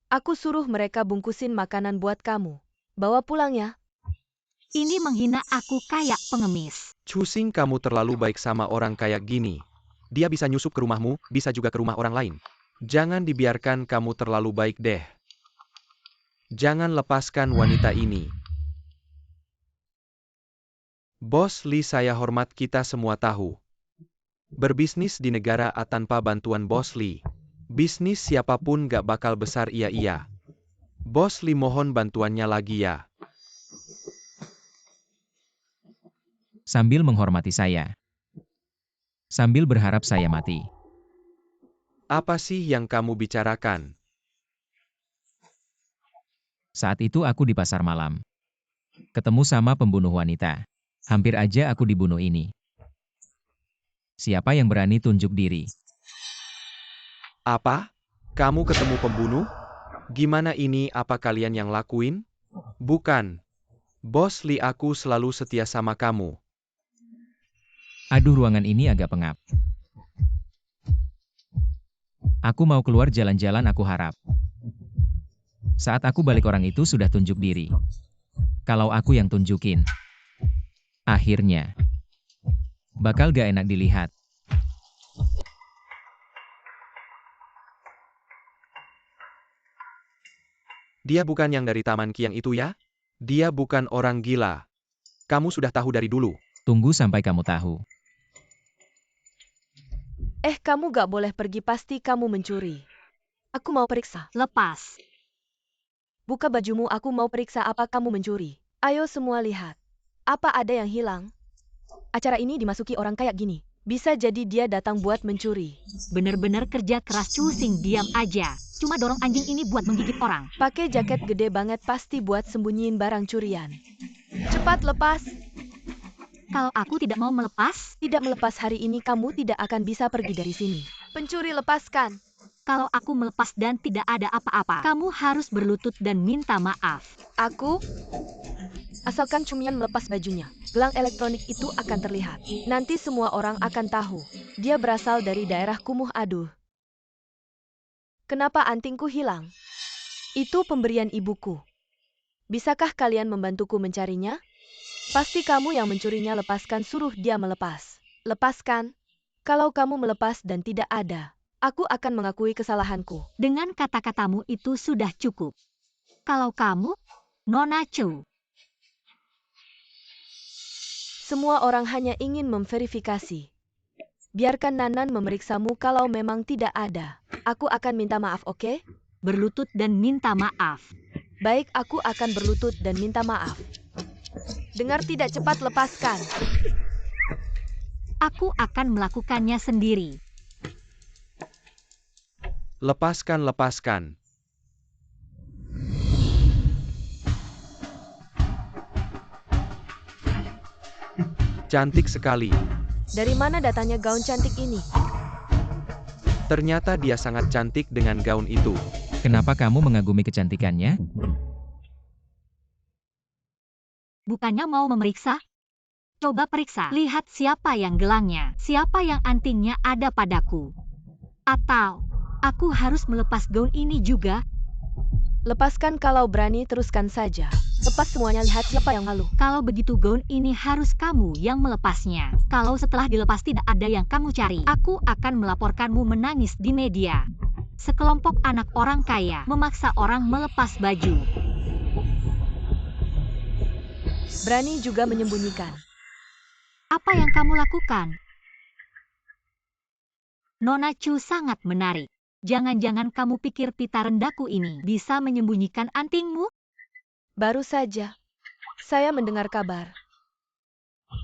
Aku suruh mereka bungkusin makanan buat kamu. Bawa pulang ya. Ini menghina aku kayak pengemis. Cusing, kamu terlalu baik sama orang kayak gini. Dia bisa nyusup ke rumahmu, bisa juga ke rumah orang lain. Jangan dibiarkan, kamu terlalu baik deh. Jangan lepaskan wanita ini. Bos Li, saya hormat, kita semua tahu. Berbisnis di negara A tanpa bantuan Bos Li, bisnis siapapun gak bakal besar. Iya. Bos Li, mohon bantuannya lagi ya. Sambil menghormati saya. Sambil berharap saya mati. Apa sih yang kamu bicarakan? Saat itu aku di pasar malam. Ketemu sama pembunuh wanita. Hampir aja aku dibunuh ini. Siapa yang berani tunjuk diri? Apa? Kamu ketemu pembunuh? Gimana ini, apa kalian yang lakuin? Bukan. Bos Lee, aku selalu setia sama kamu. Aduh, ruangan ini agak pengap. Aku mau keluar jalan-jalan, aku harap. Saat aku balik orang itu sudah tunjuk diri. Kalau aku yang tunjukin. Akhirnya. Bakal gak enak dilihat. Dia bukan yang dari Taman Kiang itu ya? Dia bukan orang gila. Kamu sudah tahu dari dulu. Tunggu sampai kamu tahu. Kamu gak boleh pergi, pasti kamu mencuri. Aku mau periksa. Lepas. Buka bajumu, aku mau periksa apa kamu mencuri. Ayo semua lihat. Apa ada yang hilang? Acara ini dimasuki orang kayak gini. Bisa jadi dia datang buat mencuri. Bener-bener kerja keras, cusing, diam aja. Cuma dorong anjing ini buat menggigit orang. Pakai jaket gede banget pasti buat sembunyiin barang curian. Cepat lepas. Kalau aku tidak mau melepas, Tidak melepas hari ini kamu tidak akan bisa pergi dari sini. Pencuri, lepaskan. kalau aku melepas dan tidak ada apa-apa, kamu harus berlutut dan minta maaf. Aku? Asalkan Cumian melepas bajunya, gelang elektronik itu akan terlihat. Nanti semua orang akan tahu. Dia berasal dari daerah Kumuh. Aduh. Kenapa antingku hilang? Itu pemberian ibuku. Bisakah kalian membantuku mencarinya? Pasti kamu yang mencurinya, lepaskan, suruh dia melepas. Lepaskan. Kalau kamu melepas dan tidak ada, aku akan mengakui kesalahanku. Dengan kata-katamu itu sudah cukup. Kalau kamu, Nona Chu. Semua orang hanya ingin memverifikasi. Biarkan Nanan memeriksamu, kalau memang tidak ada. Aku akan minta maaf, oke? Berlutut dan minta maaf. Baik, aku akan berlutut dan minta maaf. Dengar tidak, cepat lepaskan. Aku akan melakukannya sendiri. Lepaskan, lepaskan. Cantik sekali. Dari mana datanya gaun cantik ini? Ternyata dia sangat cantik dengan gaun itu. Kenapa kamu mengagumi kecantikannya? Bukannya mau memeriksa? Coba periksa. Lihat siapa yang gelangnya, siapa yang antingnya ada padaku. Atau, aku harus melepas gaun ini juga? Lepaskan kalau berani, teruskan saja. Lepas semuanya, lihat siapa yang malu. Kalau begitu gaun ini harus kamu yang melepasnya. Kalau setelah dilepas tidak ada yang kamu cari, aku akan melaporkanmu menangis di media. Sekelompok anak orang kaya memaksa orang melepas baju. Berani juga menyembunyikan. Apa yang kamu lakukan? Nona Chu sangat menarik. Jangan-jangan kamu pikir pita rendahku ini bisa menyembunyikan antingmu? Baru saja, saya mendengar kabar.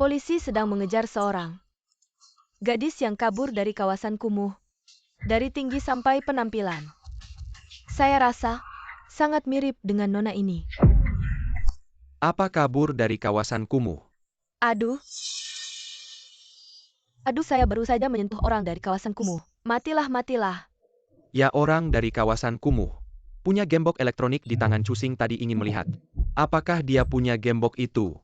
Polisi sedang mengejar seorang gadis yang kabur dari kawasan Kumuh. Dari tinggi sampai penampilan. Saya rasa sangat mirip dengan Nona ini. Apa kabur dari kawasan Kumuh? Aduh, saya baru saja menyentuh orang dari kawasan Kumuh. Matilah, matilah. Ya, orang dari kawasan Kumuh. Punya gembok elektronik di tangan Cusing tadi ingin melihat. Apakah dia punya gembok itu?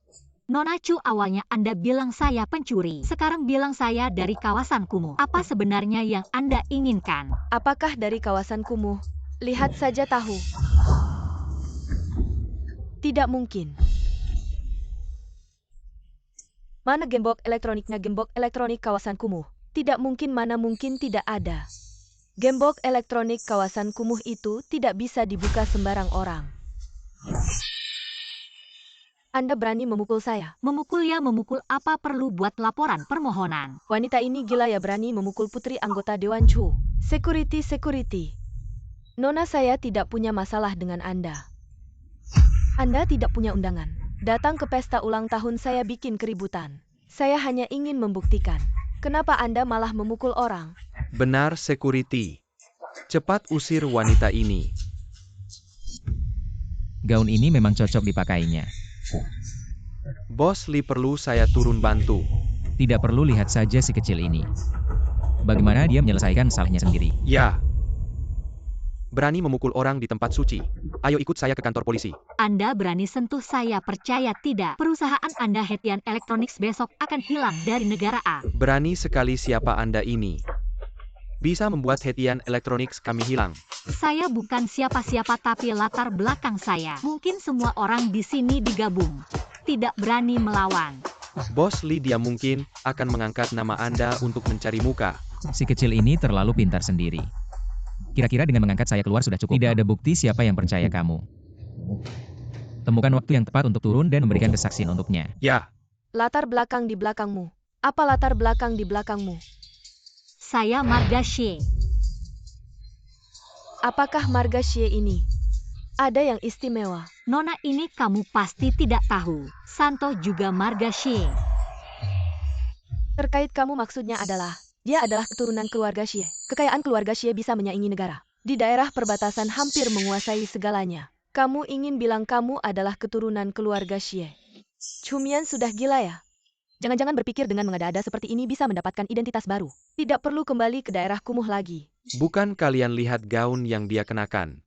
Nona Chu, awalnya Anda bilang saya pencuri. Sekarang bilang saya dari kawasan Kumuh. Apa sebenarnya yang Anda inginkan? Apakah dari kawasan Kumuh? Lihat saja tahu. Tidak mungkin. Mana gembok elektroniknya? Gembok elektronik kawasan Kumuh. Tidak mungkin, mana mungkin tidak ada. Gembok elektronik kawasan Kumuh itu tidak bisa dibuka sembarang orang. Anda berani memukul saya? Memukul ya memukul, apa perlu buat laporan permohonan? Wanita ini gila ya, berani memukul putri anggota Dewan Chu. Security, security. Nona, saya tidak punya masalah dengan Anda. Anda tidak punya undangan. Datang ke pesta ulang tahun saya bikin keributan. Saya hanya ingin membuktikan. Kenapa Anda malah memukul orang? Benar, security. Cepat usir wanita ini. Gaun ini memang cocok dipakainya. Bos Lee, perlu saya turun bantu? Tidak perlu, lihat saja si kecil ini. Bagaimana dia menyelesaikan salahnya sendiri. Ya. Berani memukul orang di tempat suci. Ayo ikut saya ke kantor polisi. Anda berani sentuh saya, percaya tidak? Perusahaan Anda Hetian Electronics besok akan hilang dari negara A. Berani sekali siapa Anda ini. Bisa membuat Hetian Electronics kami hilang. Saya bukan siapa-siapa tapi latar belakang saya. Mungkin semua orang di sini digabung. Tidak berani melawan. Bos Lee dia mungkin akan mengangkat nama Anda untuk mencari muka. Si kecil ini terlalu pintar sendiri. Kira-kira dengan mengangkat saya keluar sudah cukup. Tidak ada bukti siapa yang percaya kamu. Temukan waktu yang tepat untuk turun dan memberikan kesaksian untuknya. Ya, Latar belakang di belakangmu. Apa latar belakang di belakangmu? Saya Marga Xie. Apakah Marga Xie ini? Ada yang istimewa. Nona ini kamu pasti tidak tahu. Santo juga Marga Xie. Terkait kamu maksudnya adalah, dia adalah keturunan keluarga Xie. Kekayaan keluarga Xie bisa menyaingi negara. Di daerah perbatasan hampir menguasai segalanya. Kamu ingin bilang kamu adalah keturunan keluarga Xie. Chumian sudah gila ya? Jangan-jangan berpikir dengan mengada-ada seperti ini bisa mendapatkan identitas baru. Tidak perlu kembali ke daerah kumuh lagi. bukan kalian lihat gaun yang dia kenakan.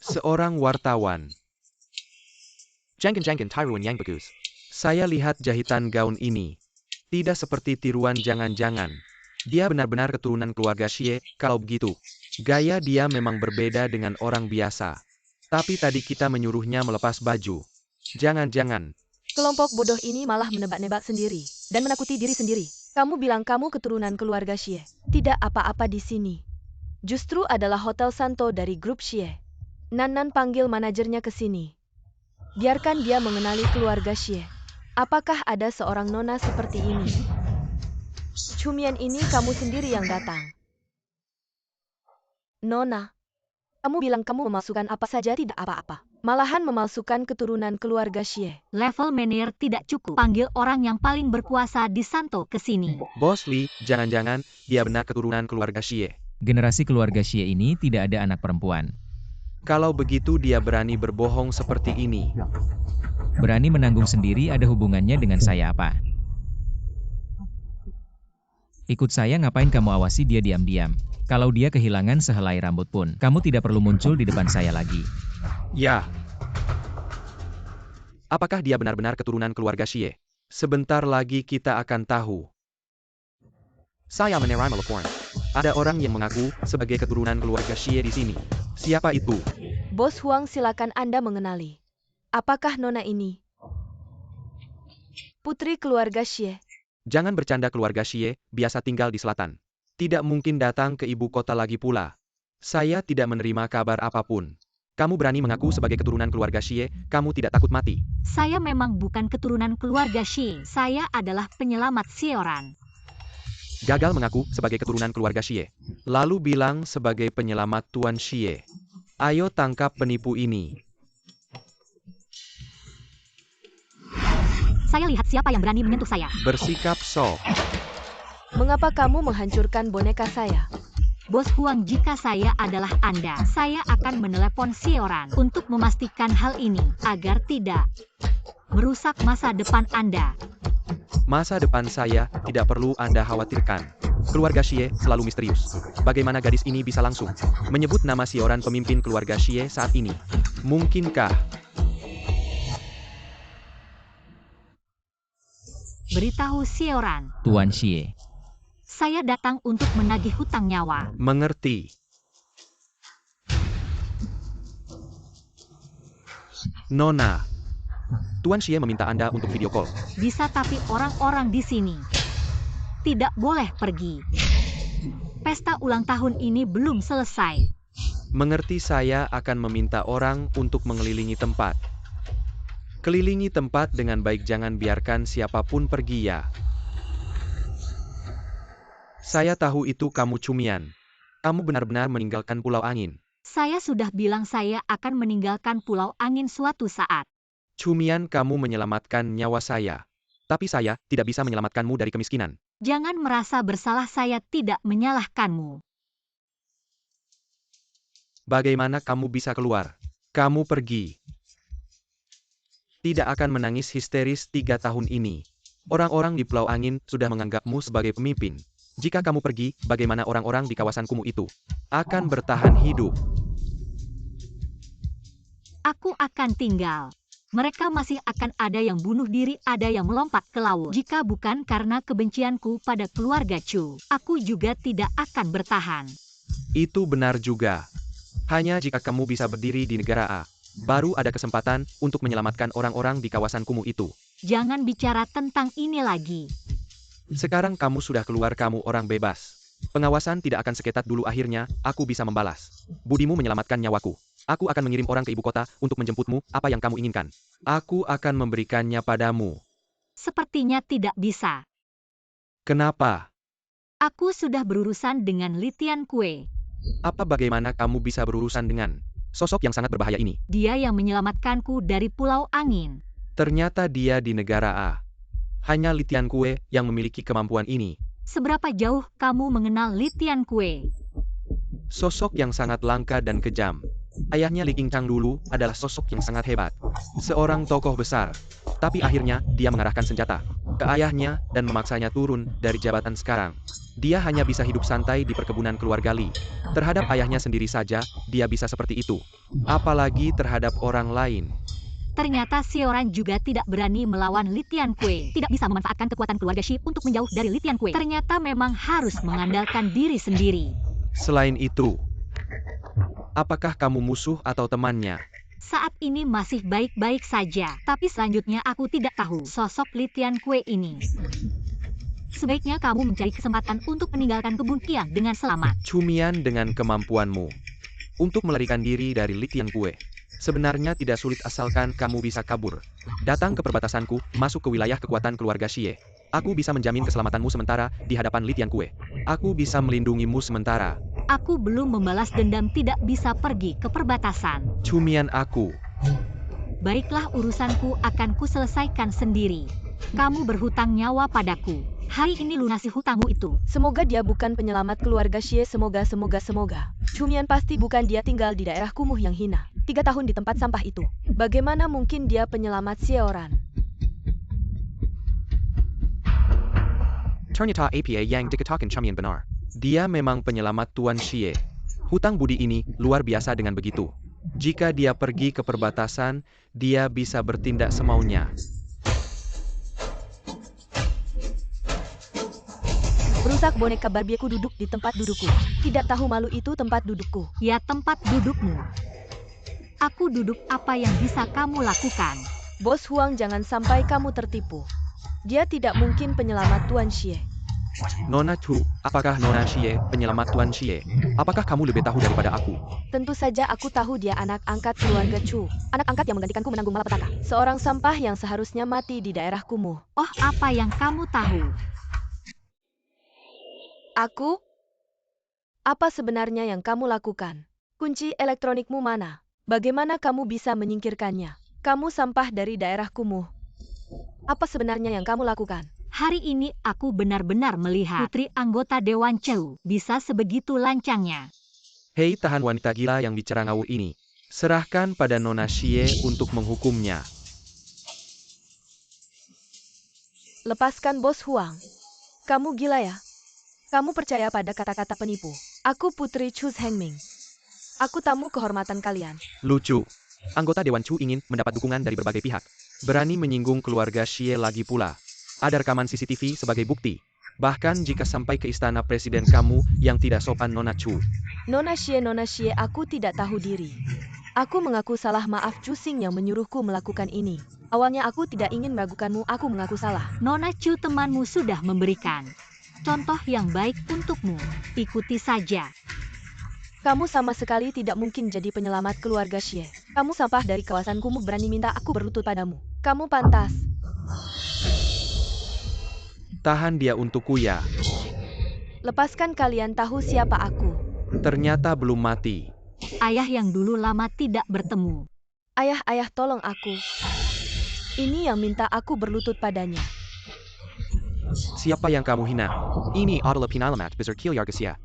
Seorang wartawan. Jangan tiruan yang bagus. Saya lihat jahitan gaun ini. Tidak seperti tiruan jangan-jangan. Dia benar-benar keturunan keluarga Xie, kalau begitu. Gaya dia memang berbeda dengan orang biasa. Tapi tadi kita menyuruhnya melepas baju. Jangan-jangan. Kelompok bodoh ini malah menebak-nebak sendiri dan menakuti diri sendiri. Kamu bilang kamu keturunan keluarga Xie. Tidak apa-apa di sini. Justru adalah Hotel Santo dari grup Xie. Nan panggil manajernya ke sini. Biarkan dia mengenali keluarga Xie. Apakah ada seorang nona seperti ini? Chumian ini kamu sendiri yang datang. Nona, kamu bilang kamu memalsukan apa saja tidak apa-apa. Malahan memalsukan keturunan keluarga Xie. Level menir tidak cukup. Panggil orang yang paling berkuasa di Santo ke sini. Bos Lee, jangan-jangan dia benar keturunan keluarga Xie. Generasi keluarga Xie ini tidak ada anak perempuan. Kalau begitu dia berani berbohong seperti ini. Berani menanggung sendiri ada hubungannya dengan saya apa? Ikut saya, ngapain kamu awasi dia diam-diam? Kalau dia kehilangan sehelai rambut pun, kamu tidak perlu muncul di depan saya lagi. Ya. Apakah dia benar-benar keturunan keluarga Xie? Sebentar lagi kita akan tahu. Saya menerima laporan. Ada orang yang mengaku sebagai keturunan keluarga Xie di sini. Siapa itu? Bos Huang, silakan Anda mengenali. Apakah nona ini? Putri keluarga Xie. Jangan bercanda, keluarga Xie biasa tinggal di selatan. Tidak mungkin datang ke ibu kota lagi pula. Saya tidak menerima kabar apapun. Kamu berani mengaku sebagai keturunan keluarga Xie, kamu tidak takut mati? Saya memang bukan keturunan keluarga Xie. Saya adalah penyelamat Xioran. Gagal mengaku sebagai keturunan keluarga Xie. Lalu bilang sebagai penyelamat Tuan Xie. Ayo tangkap penipu ini. Saya lihat siapa yang berani menyentuh saya. Bersikap sok. Mengapa kamu menghancurkan boneka saya? Bos Huang, jika saya adalah Anda, saya akan menelepon Xioran untuk memastikan hal ini, agar tidak merusak masa depan Anda. Masa depan saya tidak perlu Anda khawatirkan. Keluarga Xie selalu misterius. Bagaimana gadis ini bisa langsung menyebut nama Xioran, pemimpin keluarga Xie saat ini? Mungkinkah? Beritahu Xioran, Tuan Xie. saya datang untuk menagih hutang nyawa. Mengerti. Nona, Tuan Xie meminta Anda untuk video call. Bisa, tapi orang-orang di sini tidak boleh pergi. Pesta ulang tahun ini belum selesai. Mengerti, saya akan meminta orang untuk mengelilingi tempat. Kelilingi tempat dengan baik, jangan biarkan siapapun pergi ya. Saya tahu itu kamu, Chumian. Kamu benar-benar meninggalkan Pulau Angin. Saya sudah bilang saya akan meninggalkan Pulau Angin suatu saat. Chumian, kamu menyelamatkan nyawa saya. Tapi saya tidak bisa menyelamatkanmu dari kemiskinan. Jangan merasa bersalah, saya tidak menyalahkanmu. Bagaimana kamu bisa keluar? Kamu pergi. Tidak akan menangis histeris 3 tahun ini. Orang-orang di Pulau Angin sudah menganggapmu sebagai pemimpin. Jika kamu pergi, bagaimana orang-orang di kawasan kumuh itu akan bertahan hidup? Aku akan tinggal. Mereka masih akan ada yang bunuh diri, ada yang melompat ke laut. Jika bukan karena kebencianku pada keluarga Chu, aku juga tidak akan bertahan. Itu benar juga. Hanya jika kamu bisa berdiri di negara A, baru ada kesempatan untuk menyelamatkan orang-orang di kawasan kumuh itu. Jangan bicara tentang ini lagi. Sekarang kamu sudah keluar, kamu orang bebas. Pengawasan tidak akan seketat dulu, akhirnya aku bisa membalas budimu menyelamatkan nyawaku. Aku akan mengirim orang ke ibu kota untuk menjemputmu, apa yang kamu inginkan. Aku akan memberikannya padamu. Sepertinya tidak bisa. Kenapa? Aku sudah berurusan dengan Li Tianque. Bagaimana kamu bisa berurusan dengan sosok yang sangat berbahaya ini? Dia yang menyelamatkanku dari Pulau Angin. Ternyata dia di negara A. Hanya Li Tianque yang memiliki kemampuan ini. Seberapa jauh kamu mengenal Li Tianque? Sosok yang sangat langka dan kejam. Ayahnya Li Qingchang dulu adalah sosok yang sangat hebat. Seorang tokoh besar. Tapi akhirnya, dia mengarahkan senjata ke ayahnya dan memaksanya turun dari jabatan sekarang. Dia hanya bisa hidup santai di perkebunan keluarga Li. Terhadap ayahnya sendiri saja, dia bisa seperti itu. Apalagi terhadap orang lain. Ternyata Sioran juga tidak berani melawan Li Tianque. Tidak bisa memanfaatkan kekuatan keluarga Shi untuk menjauh dari Li Tianque. Ternyata memang harus mengandalkan diri sendiri. Selain itu, apakah kamu musuh atau temannya? Saat ini masih baik-baik saja, tapi selanjutnya aku tidak tahu sosok Li Tianque ini. Sebaiknya kamu mencari kesempatan untuk meninggalkan kebun Qiang dengan selamat. Cumian, dengan kemampuanmu untuk melarikan diri dari Li Tianque sebenarnya tidak sulit asalkan kamu bisa kabur. Datang ke perbatasanku, masuk ke wilayah kekuatan keluarga Xie. Aku bisa menjamin keselamatanmu sementara di hadapan Li Tianque. Aku bisa melindungimu sementara. Aku belum membalas dendam, tidak bisa pergi ke perbatasan. Cumian aku. Baiklah, urusanku akan kuselesaikan sendiri. Kamu berhutang nyawa padaku. Hari ini lunasi hutangmu itu. Semoga dia bukan penyelamat keluarga Xie, semoga. Cumian pasti bukan, dia tinggal di daerah kumuh yang hina. 3 tahun di tempat sampah itu. Bagaimana mungkin dia penyelamat Sioran? Ternyata APA yang dikatakan Cumian benar. Dia memang penyelamat Tuan Xie. Hutang budi ini luar biasa dengan begitu. Jika dia pergi ke perbatasan, dia bisa bertindak semaunya. Merusak boneka Barbieku duduk di tempat dudukku. Tidak tahu malu itu tempat dudukku. Ya, tempat dudukmu. Aku duduk, apa yang bisa kamu lakukan? Bos Huang, jangan sampai kamu tertipu. Dia tidak mungkin penyelamat Tuan Xie. Nona Chu, apakah Nona Xie penyelamat Tuan Xie? Apakah kamu lebih tahu daripada aku? Tentu saja aku tahu, dia anak angkat keluarga Chu. Anak angkat yang menggantikanku menanggung malapetaka. Seorang sampah yang seharusnya mati di daerah kumuh. Oh, apa yang kamu tahu? Aku? Apa sebenarnya yang kamu lakukan? Kunci elektronikmu mana? Bagaimana kamu bisa menyingkirkannya? Kamu sampah dari daerah kumuh. Apa sebenarnya yang kamu lakukan? Hari ini aku benar-benar melihat putri anggota Dewan Chu bisa sebegitu lancangnya. Hei, tahan wanita gila yang bicara ngawur ini. Serahkan pada Nona Xie untuk menghukumnya. Lepaskan Bos Huang. Kamu gila ya? Kamu percaya pada kata-kata penipu? Aku Putri Chu Hengming. Aku tamu kehormatan kalian. Lucu. Anggota Dewan Chu ingin mendapat dukungan dari berbagai pihak. Berani menyinggung keluarga Xie lagi pula. Ada rekaman CCTV sebagai bukti. Bahkan jika sampai ke istana presiden, kamu yang tidak sopan, Nona Chu. Nona Xie, aku tidak tahu diri. Aku mengaku salah, maaf Chu Xing yang menyuruhku melakukan ini. Awalnya aku tidak ingin meragukanmu, aku mengaku salah. Nona Chu, temanmu sudah memberikan contoh yang baik untukmu. Ikuti saja. Kamu sama sekali tidak mungkin jadi penyelamat keluarga Xie. Kamu sampah dari kawasan kumuh, berani minta aku berlutut padamu. Kamu pantas. Tahan dia untukku ya. Lepaskan, kalian tahu siapa aku. Ternyata belum mati. Ayah yang dulu lama tidak bertemu. Ayah, tolong aku. Ini yang minta aku berlutut padanya. Siapa yang kamu hina? Ini adalah pinalamat besar Kilyargasia.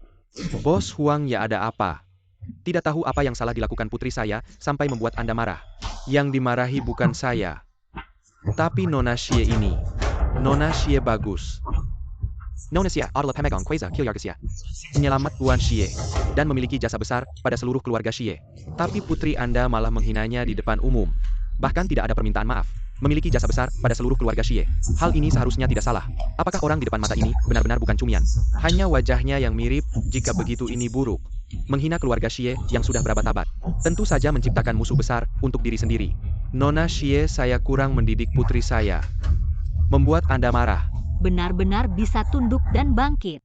Bos Huang, ya ada apa? Tidak tahu apa yang salah dilakukan putri saya sampai membuat Anda marah. Yang dimarahi bukan saya, tapi Nona Xie ini. Nona Xie bagus. Nona Xie adalah pemegang kuasa keluarga Xie. Penyelamat Tuan Xie. Dan memiliki jasa besar pada seluruh keluarga Xie. Tapi putri Anda malah menghinanya di depan umum. Bahkan tidak ada permintaan maaf. Memiliki jasa besar pada seluruh keluarga Xie. Hal ini seharusnya tidak salah. Apakah orang di depan mata ini benar-benar bukan cumian? Hanya wajahnya yang mirip, jika begitu ini buruk. Menghina keluarga Xie yang sudah berabad-abad. Tentu saja menciptakan musuh besar untuk diri sendiri. Nona Xie, saya kurang mendidik putri saya. Membuat Anda marah. Benar-benar bisa tunduk dan bangkit.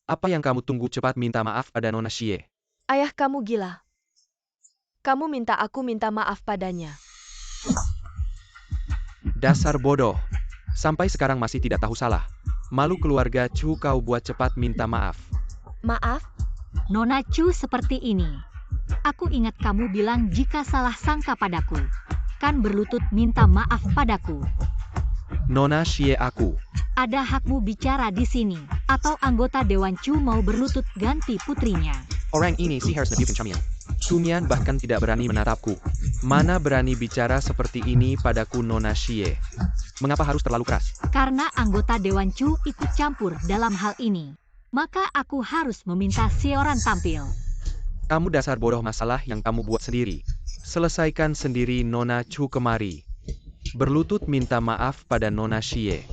Apa yang kamu tunggu, cepat minta maaf pada Nona Xie. Ayah kamu gila. Kamu minta aku minta maaf padanya. Dasar bodoh. Sampai sekarang masih tidak tahu salah. Malu keluarga Chu, kau buat cepat minta maaf. Maaf? Nona Chu seperti ini. Aku ingat kamu bilang jika salah sangka padaku. Kan berlutut minta maaf padaku. Nona Xie, aku. Ada hakmu bicara di sini. Atau anggota Dewan Chu mau berlutut ganti putrinya. Orang ini sih harus nebukin cumian. Cumian bahkan tidak berani menatapku. Mana berani bicara seperti ini padaku, Nona Xie. Mengapa harus terlalu keras? Karena anggota Dewan Chu ikut campur dalam hal ini. Maka aku harus meminta Sioran tampil. Kamu dasar bodoh, masalah yang kamu buat sendiri. Selesaikan sendiri. Nona Chu kemari. Berlutut minta maaf pada Nona Xie.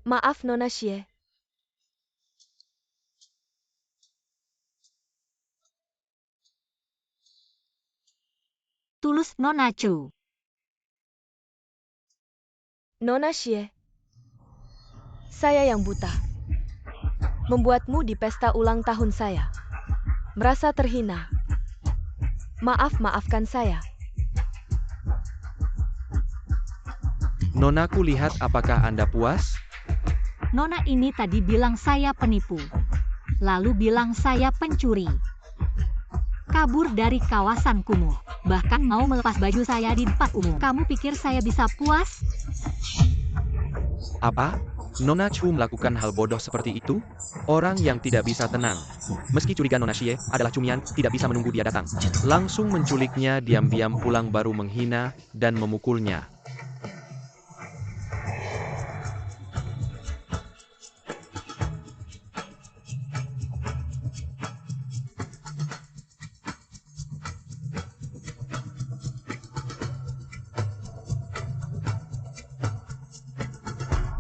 Maaf Nona Xie. Tulus Nona Chu. Nona Xie. Saya yang buta. Membuatmu di pesta ulang tahun saya. Merasa terhina. Maafkan saya. Nonaku, lihat apakah Anda puas? Nona ini tadi bilang saya penipu. Lalu bilang saya pencuri. Kabur dari kawasan kumuh. Bahkan mau melepas baju saya di depan umum. Kamu pikir saya bisa puas? Apa? Nona Chu melakukan hal bodoh seperti itu? Orang yang tidak bisa tenang. Meski curiga Nona Xie adalah cumian, tidak bisa menunggu dia datang. Langsung menculiknya, diam-diam pulang baru menghina dan memukulnya.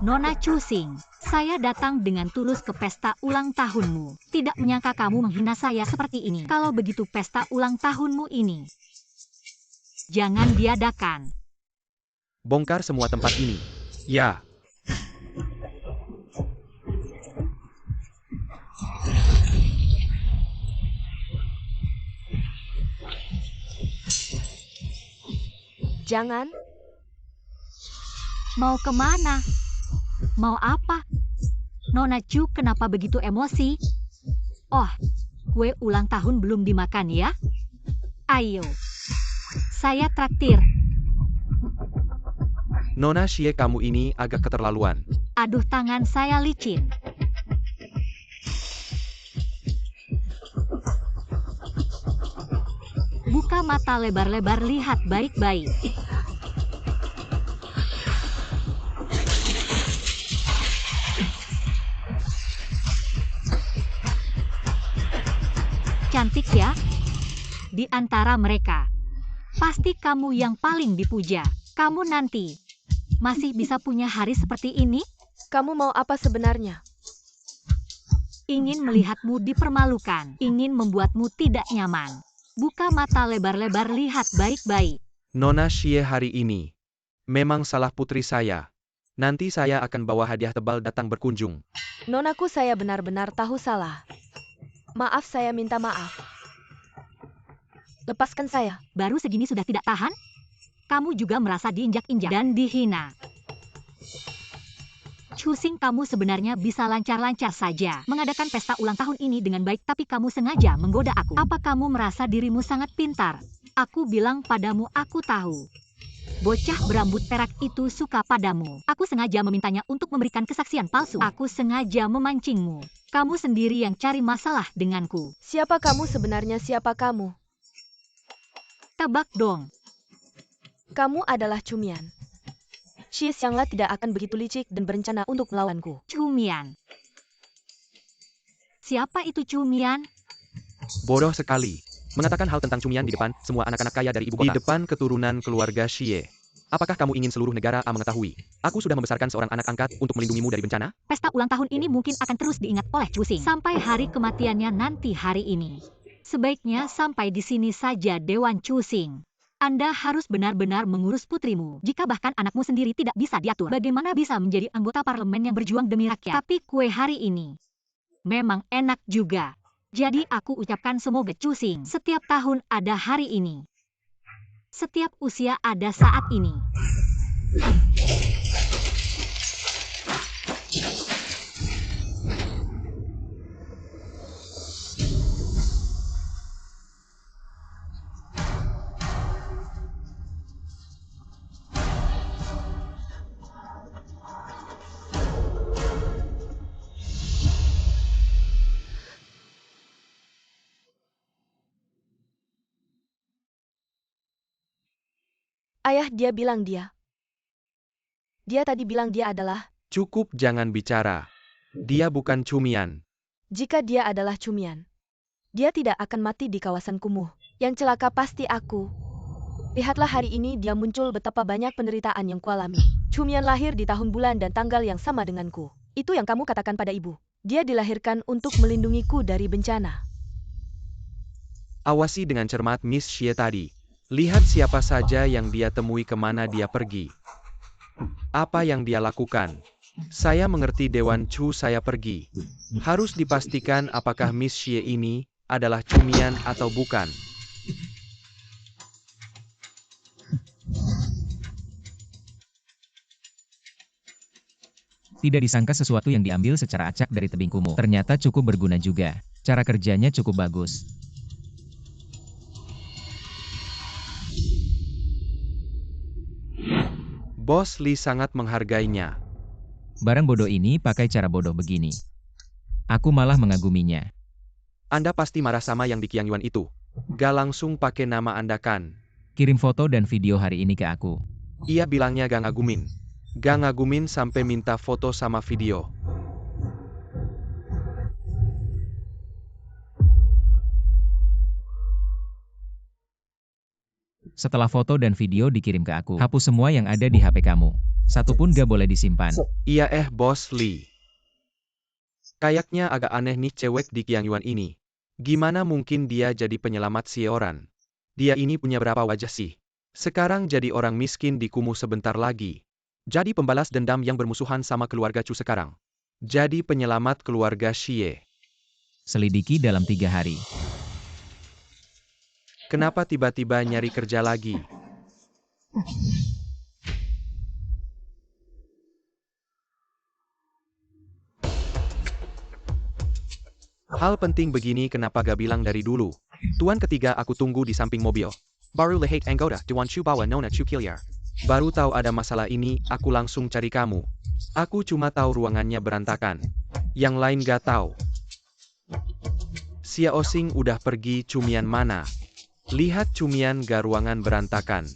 Nona Chu Xing, saya datang dengan tulus ke pesta ulang tahunmu. Tidak menyangka kamu menghina saya seperti ini. Kalau begitu pesta ulang tahunmu ini jangan diadakan. Bongkar semua tempat ini. Ya. Jangan. Mau kemana? Mau apa? Nona Chu kenapa begitu emosi? Oh, kue ulang tahun belum dimakan ya? Ayo. Saya traktir. Nona Xie, kamu ini agak keterlaluan. Aduh, tangan saya licin. Buka mata lebar-lebar, lihat baik-baik. Cantik ya? Di antara mereka, pasti kamu yang paling dipuja. Kamu nanti masih bisa punya hari seperti ini? Kamu mau apa sebenarnya? Ingin melihatmu dipermalukan, ingin membuatmu tidak nyaman. Buka mata lebar-lebar, lihat baik-baik. Nona Xie, hari ini memang salah putri saya. Nanti saya akan bawa hadiah tebal datang berkunjung. Nonaku, saya benar-benar tahu salah. Maaf, saya minta maaf. Lepaskan saya. Baru segini sudah tidak tahan? Kamu juga merasa diinjak-injak dan dihina. Chu Xing, kamu sebenarnya bisa lancar-lancar saja mengadakan pesta ulang tahun ini dengan baik, tapi kamu sengaja menggoda aku. Apa kamu merasa dirimu sangat pintar? Aku bilang padamu, aku tahu. Bocah berambut perak itu suka padamu. Aku sengaja memintanya untuk memberikan kesaksian palsu. Aku sengaja memancingmu. Kamu sendiri yang cari masalah denganku. Siapa kamu sebenarnya? Siapa kamu? Tebak dong. Kamu adalah Cumian. Xie Xiangla tidak akan begitu licik dan berencana untuk melawanku. Cumian. Siapa itu Cumian? Bodoh sekali. Mengatakan hal tentang Cumian di depan semua anak-anak kaya dari ibu kota. Di depan keturunan keluarga Xie. Apakah kamu ingin seluruh negara mengetahui? Aku sudah membesarkan seorang anak angkat untuk melindungimu dari bencana. Pesta ulang tahun ini mungkin akan terus diingat oleh Chu Xing sampai hari kematiannya nanti hari ini. Sebaiknya sampai di sini saja Dewan Chu Xing. Anda harus benar-benar mengurus putrimu. Jika bahkan anakmu sendiri tidak bisa diatur, bagaimana bisa menjadi anggota parlemen yang berjuang demi rakyat? Tapi kue hari ini memang enak juga. Jadi aku ucapkan semoga Chu Xing setiap tahun ada hari ini. Setiap usia ada saat ini. Ayah, dia bilang dia. Dia tadi bilang dia adalah. Cukup, jangan bicara. Dia bukan Cumian. Jika dia adalah Cumian, dia tidak akan mati di kawasan kumuh. Yang celaka pasti aku. Lihatlah hari ini dia muncul, betapa banyak penderitaan yang kualami. Cumian lahir di tahun bulan dan tanggal yang sama denganku. Itu yang kamu katakan pada ibu. Dia dilahirkan untuk melindungiku dari bencana. Awasi dengan cermat Miss Xie tadi. Lihat siapa saja yang dia temui, kemana dia pergi. Apa yang dia lakukan. Saya mengerti Dewan Chu, saya pergi. Harus dipastikan apakah Miss Xie ini adalah Cumian atau bukan. Tidak disangka sesuatu yang diambil secara acak dari tebing kumuh ternyata cukup berguna juga. Cara kerjanya cukup bagus. Bos Li sangat menghargainya. Barang bodoh ini pakai cara bodoh begini. Aku malah mengaguminya. Anda pasti marah sama yang di Qiangyuan itu. Gak langsung pakai nama Anda kan? Kirim foto dan video hari ini ke aku. Ia bilangnya gak ngagumin. Gak ngagumin sampai minta foto sama video. Setelah foto dan video dikirim ke aku, hapus semua yang ada di HP kamu. Satu pun gak boleh disimpan. Iya Bos Li. Kayaknya agak aneh nih cewek di Qiangyuan ini. Gimana mungkin dia jadi penyelamat Sioran? Dia ini punya berapa wajah sih? Sekarang jadi orang miskin di kumuh sebentar lagi. Jadi pembalas dendam yang bermusuhan sama keluarga Chu sekarang. Jadi penyelamat keluarga Xie. Selidiki dalam 3 hari. Kenapa tiba-tiba nyari kerja lagi? Hal penting begini kenapa gak bilang dari dulu? Tuan ketiga aku tunggu di samping mobil. Baru lihat anggota Dewan Chu bawa Nona Chu Kiliar. Baru tahu ada masalah ini, aku langsung cari kamu. Aku cuma tahu ruangannya berantakan. Yang lain gak tahu. Xiao Xing udah pergi, Cumian mana? Lihat Cumian gak ruangan berantakan.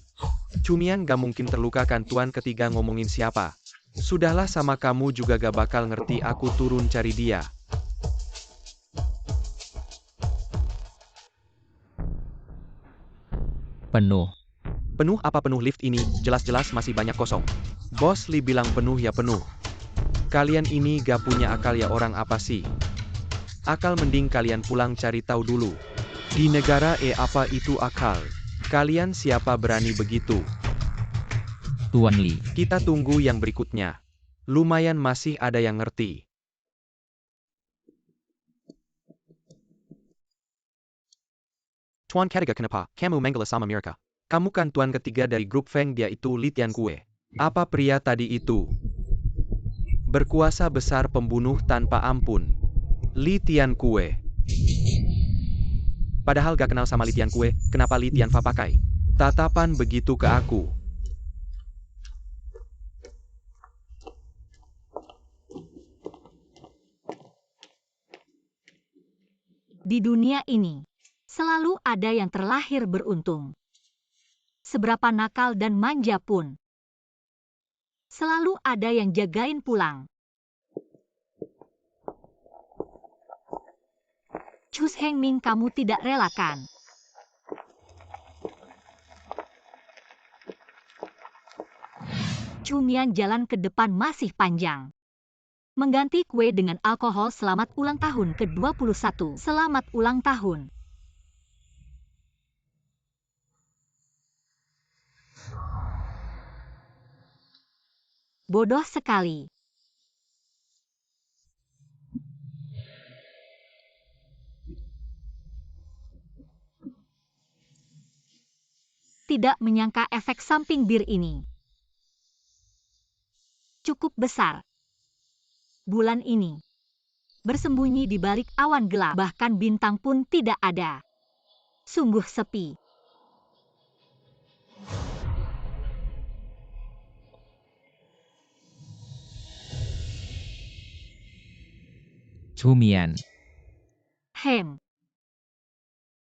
Cumian gak mungkin terluka kan? Tuan ketiga ngomongin siapa? Sudahlah, sama kamu juga gak bakal ngerti, aku turun cari dia. Penuh. Penuh apa penuh? Lift ini jelas-jelas masih banyak kosong. Bos Li bilang penuh ya penuh. Kalian ini gak punya akal ya, orang apa sih? Akal mending kalian pulang cari tahu dulu. Di negara apa itu akal? Kalian siapa berani begitu? Tuan Li. Kita tunggu yang berikutnya. Lumayan masih ada yang ngerti. Tuan ketiga kenapa kamu manggil sama Mirka? Kamu kan tuan ketiga dari grup Feng, dia itu Li Tiankue. Apa pria tadi itu? Berkuasa besar, pembunuh tanpa ampun. Li Tiankue. Padahal gak kenal sama Li Tiankue, kenapa Li Tianfa pakai tatapan begitu ke aku? Di dunia ini, selalu ada yang terlahir beruntung. Seberapa nakal dan manja pun, selalu ada yang jagain pulang. Chu Hengming, kamu tidak relakan. Chu Mian, jalan ke depan masih panjang. Mengganti kue dengan alkohol. Selamat ulang tahun ke-21. Selamat ulang tahun. Bodoh sekali. Tidak menyangka efek samping bir ini cukup besar. Bulan ini bersembunyi di balik awan gelap, bahkan bintang pun tidak ada. Sungguh sepi. Chu Mian,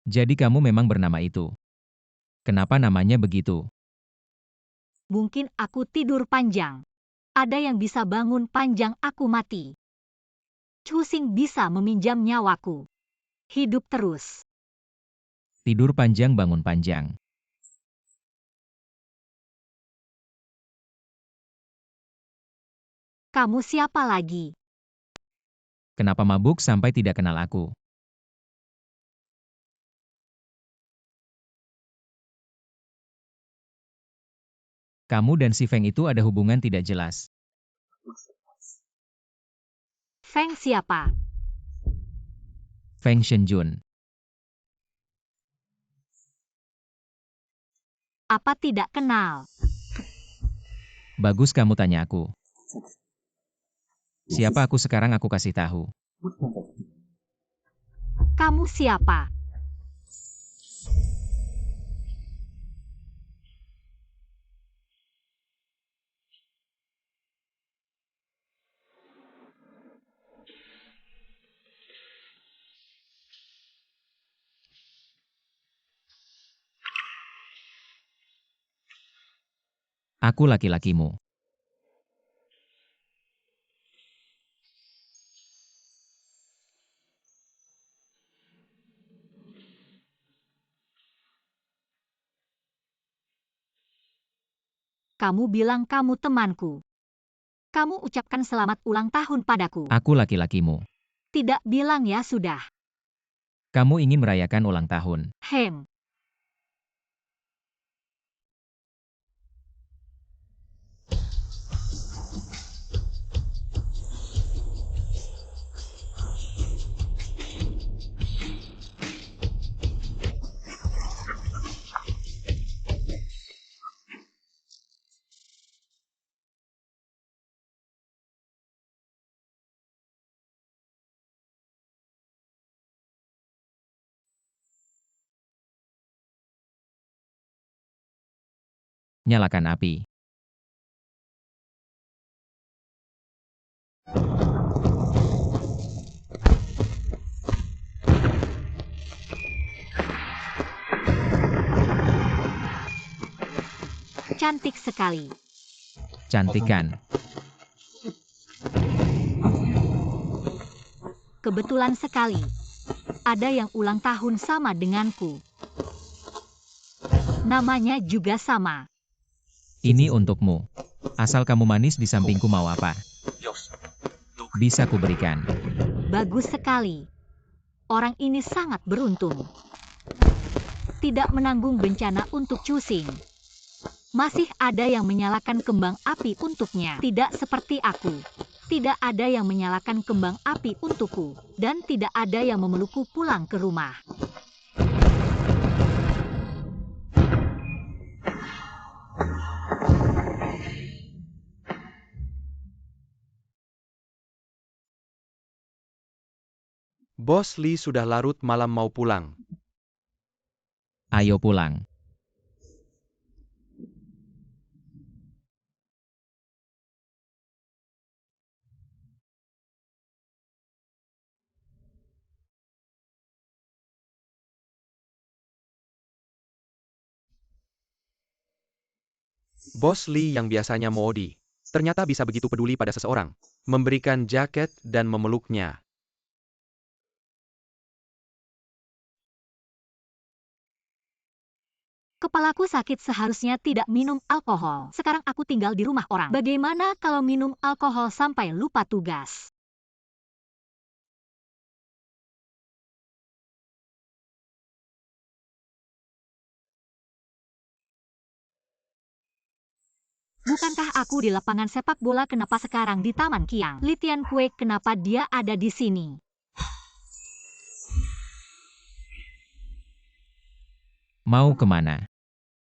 jadi kamu memang bernama itu. Kenapa namanya begitu? Mungkin aku tidur panjang. Ada yang bisa bangun panjang aku mati. Chu Xing bisa meminjam nyawaku. Hidup terus. Tidur panjang bangun panjang. Kamu siapa lagi? Kenapa mabuk sampai tidak kenal aku? Kamu dan si Feng itu ada hubungan tidak jelas. Feng siapa? Feng Shenjun. Apa tidak kenal? Bagus kamu tanya aku. Siapa aku sekarang aku kasih tahu. Kamu siapa? Aku laki-lakimu. Kamu bilang kamu temanku. Kamu ucapkan selamat ulang tahun padaku. Aku laki-lakimu. Tidak bilang ya sudah. Kamu ingin merayakan ulang tahun. Nyalakan api. Cantik sekali. Cantik kan? Kebetulan sekali. Ada yang ulang tahun sama denganku. Namanya juga sama. Ini untukmu. Asal kamu manis di sampingku mau apa? Bisa kuberikan. Bagus sekali. Orang ini sangat beruntung. Tidak menanggung bencana untuk Chu Xing. Masih ada yang menyalakan kembang api untuknya. Tidak seperti aku. Tidak ada yang menyalakan kembang api untukku. Dan tidak ada yang memelukku pulang ke rumah. Bos Lee sudah larut malam mau pulang. Ayo pulang. Bos Li yang biasanya modi, ternyata bisa begitu peduli pada seseorang, memberikan jaket dan memeluknya. Kepalaku sakit, seharusnya tidak minum alkohol. Sekarang aku tinggal di rumah orang. Bagaimana kalau minum alkohol sampai lupa tugas? Bukankah aku di lapangan sepak bola, kenapa sekarang di Taman Kiang? Li Tianqui, kenapa dia ada di sini? Mau kemana?